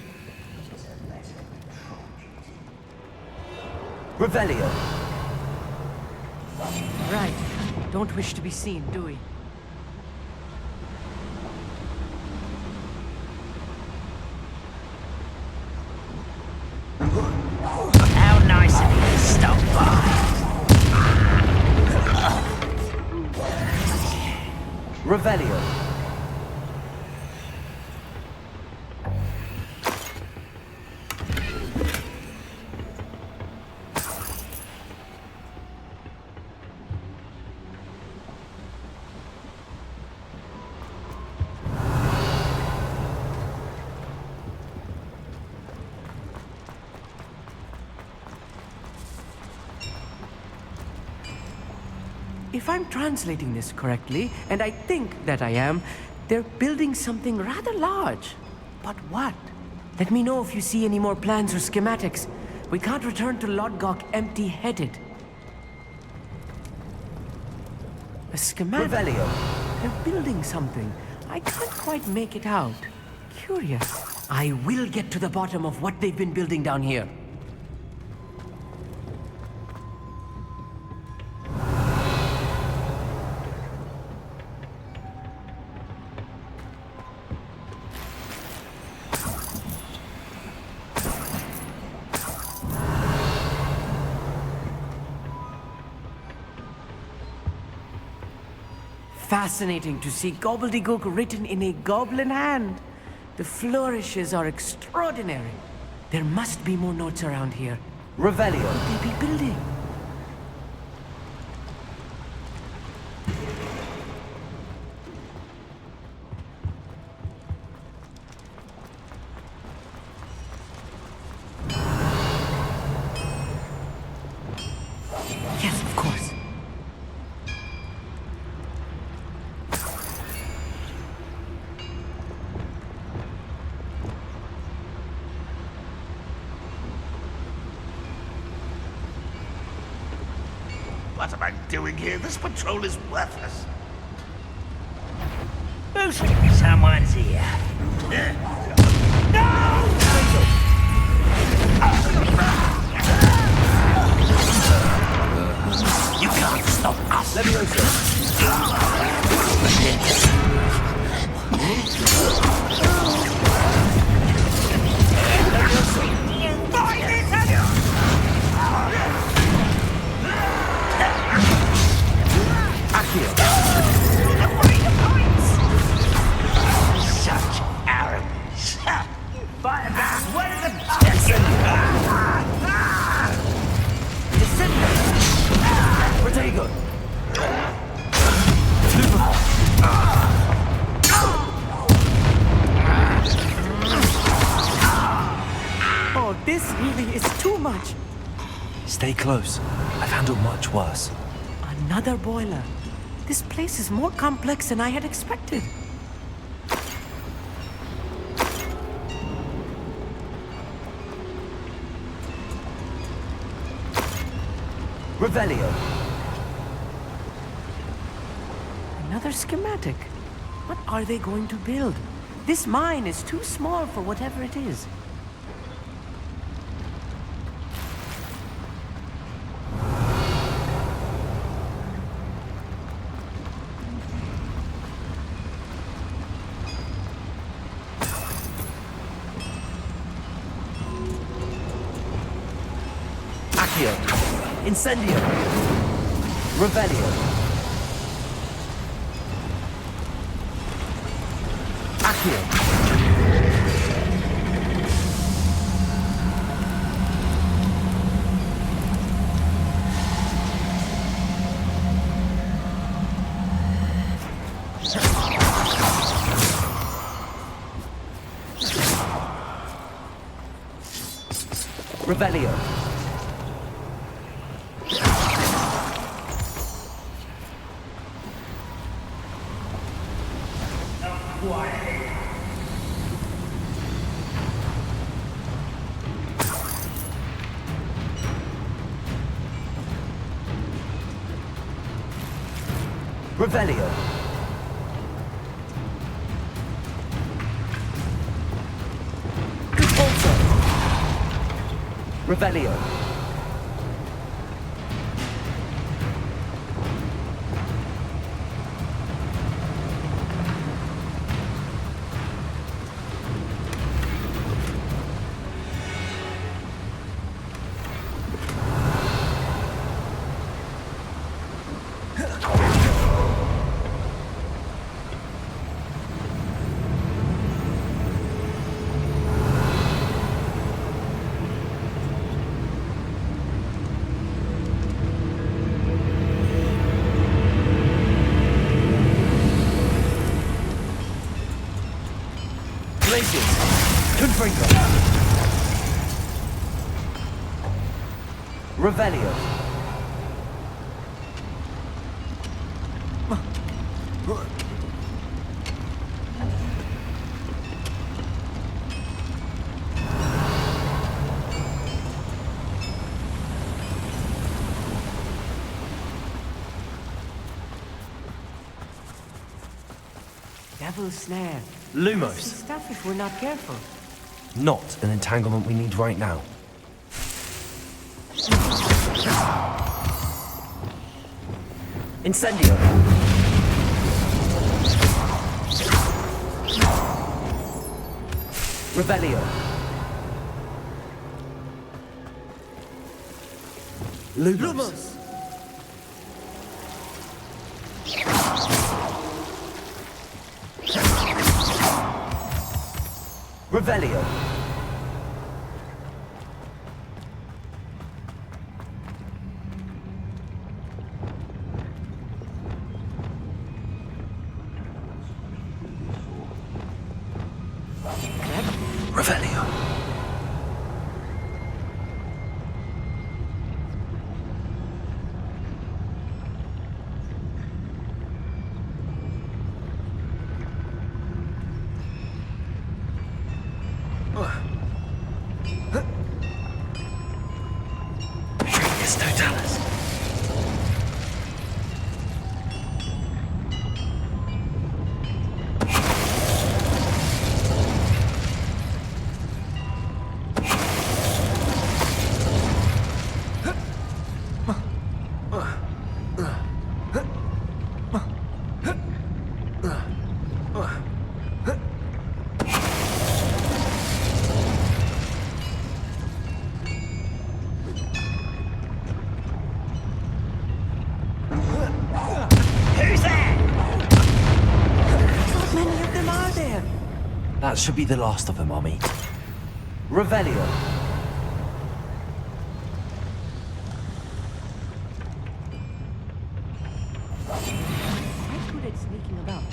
Revelio.
Right. Don't wish to be seen, do we?
How nice of you to stop by.
Revelio.
If I'm translating this correctly, and I think that I am, they're building something rather large. But what? Let me know if you see any more plans or schematics. We can't return to Lodgok empty-headed. A schematic?
Revelio.
They're building something. I can't quite make it out. Curious. I will get to the bottom of what they've been building down here. Fascinating to see gobbledygook written in a goblin hand. The flourishes are extraordinary. There must be more notes around here.
Revelio.
What could they be building? Yes, of course.
What am I doing here? This patrol is worthless.
Someone's here. You can't stop us.
Let me go,
Such arrogance.
this really is too much.
Stay close. I've handled much worse.
Another boiler. This place is more complex than I had expected.
Revelio.
Another schematic. What are they going to build? This mine is too small for whatever it is.
Accio. Incendio. Revelio. Accio. Revelio. Revelio. Repulsor. Revelio. Revelio.
Devil's snare.
Lumos.
Nasty stuff if we're not careful.
Not an entanglement we need right now. Incendio. Revelio. Lumos. Revelio. Revelio. Trigus totalis. That should be the last of them, Mommy. Revelio.
Quite good at sneaking about.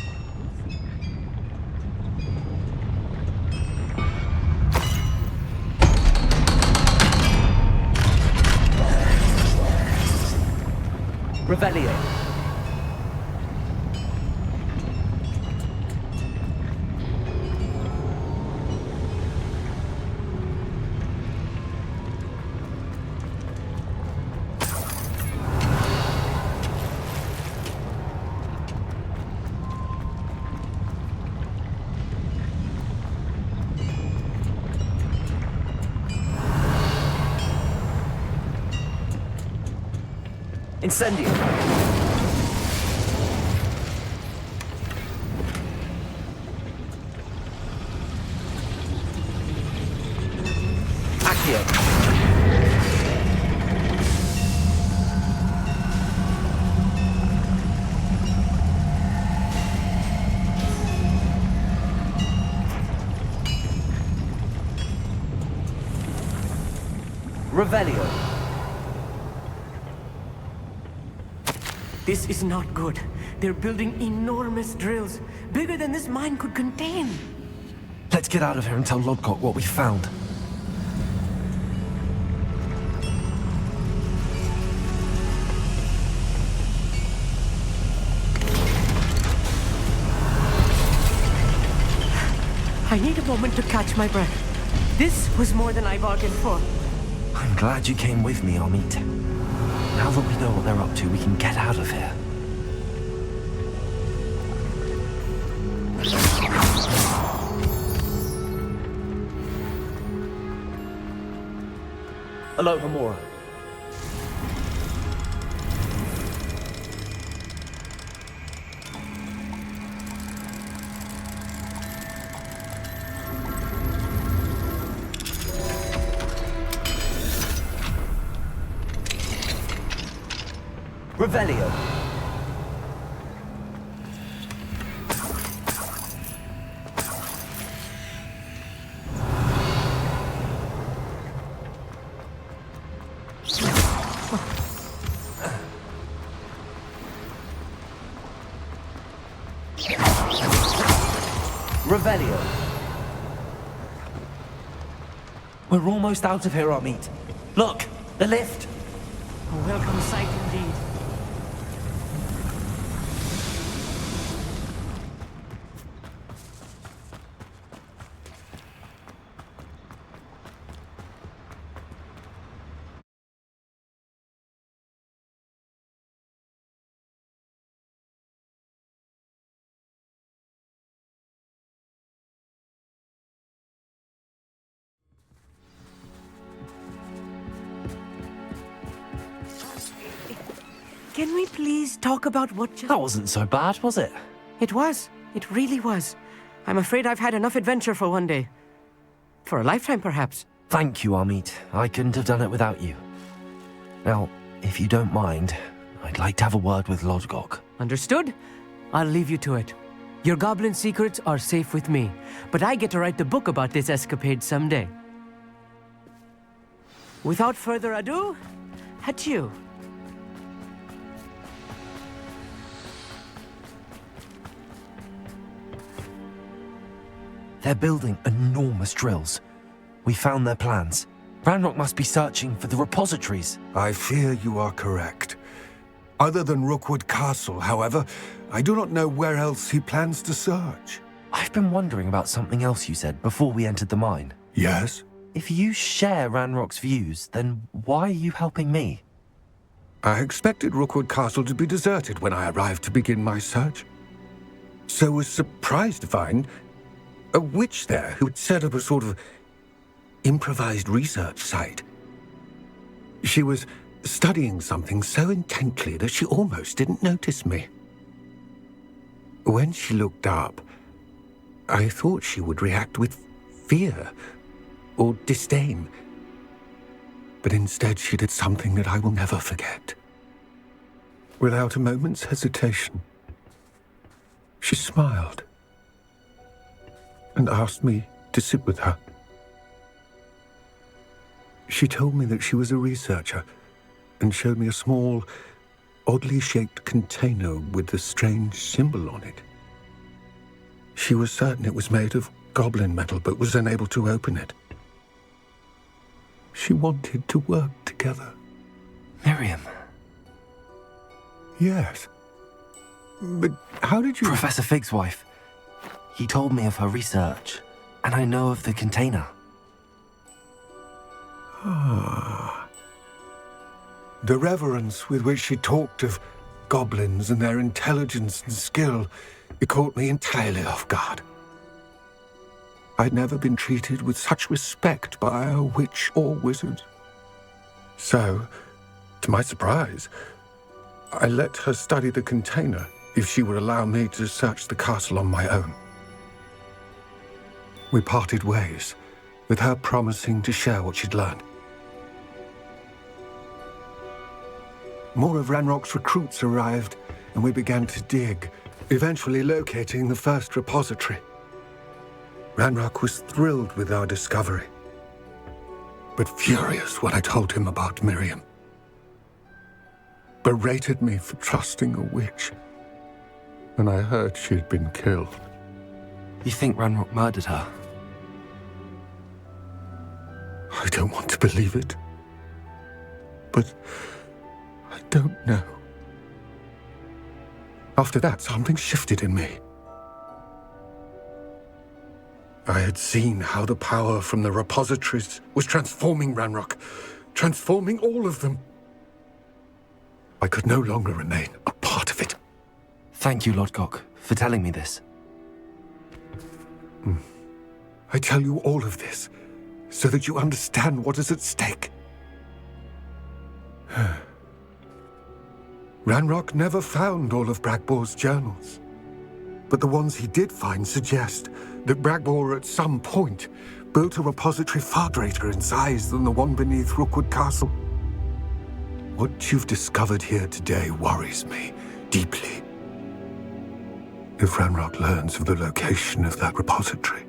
Revelio. Incendio. Accio. Revelio. This is not good. They're building enormous drills, bigger than this mine could contain.
Let's get out of here and tell Lodgok what we found.
I need a moment to catch my breath. This was more than I bargained for.
I'm glad you came with me, Amit. Now that we know what they're up to, we can get out of here.
Hello, Hamura. Revelio. Revelio.
We're almost out of here, Amit. Look, the lift.
A welcome sight indeed. Can we please talk about what just...
That wasn't so bad, was it?
It was. It really was. I'm afraid I've had enough adventure for one day. For a lifetime, perhaps.
Thank you, Amit. I couldn't have done it without you. Now, if you don't mind, I'd like to have a word with Lodgok.
Understood? I'll leave you to it. Your goblin secrets are safe with me, but I get to write the book about this escapade someday. Without further ado, adieu.
They're building enormous drills. We found their plans. Ranrock must be searching for the repositories.
I fear you are correct. Other than Rookwood Castle, however, I do not know where else he plans to search.
I've been wondering about something else you said before we entered the mine.
Yes?
If you share Ranrock's views, then why are you helping me?
I expected Rookwood Castle to be deserted when I arrived to begin my search. So was surprised to find a witch there who had set up a sort of improvised research site. She was studying something so intently that she almost didn't notice me. When she looked up, I thought she would react with fear or disdain. But instead she did something that I will never forget. Without a moment's hesitation, she smiled and asked me to sit with her. She told me that she was a researcher and showed me a small, oddly shaped container with a strange symbol on it. She was certain it was made of goblin metal, but was unable to open it. She wanted to work together.
Miriam.
Yes. But how did you...
Professor Fig's wife. He told me of her research, and I know of the container.
Ah. The reverence with which she talked of goblins and their intelligence and skill, it caught me entirely off guard. I'd never been treated with such respect by a witch or wizard. So, to my surprise, I let her study the container if she would allow me to search the castle on my own. We parted ways, with her promising to share what she'd learned. More of Ranrock's recruits arrived, and we began to dig, eventually locating the first repository. Ranrock was thrilled with our discovery, but furious when I told him about Miriam. Berated me for trusting a witch, and I heard she'd been killed.
You think Ranrock murdered her?
I don't want to believe it, but I don't know. After that, something shifted in me. I had seen how the power from the repositories was transforming Ranrock, transforming all of them. I could no longer remain a part of it.
Thank you, Lodgok, for telling me this.
I tell you all of this so that you understand what is at stake. Ranrock never found all of Bragbor's journals, but the ones he did find suggest that Bragbor at some point built a repository far greater in size than the one beneath Rookwood Castle. What you've discovered here today worries me deeply. If Ranrock learns of the location of that repository,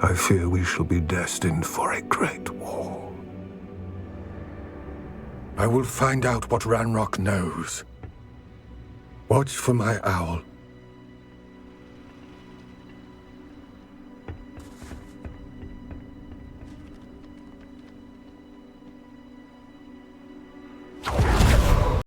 I fear we shall be destined for a great war. I will find out what Ranrock knows. Watch for my owl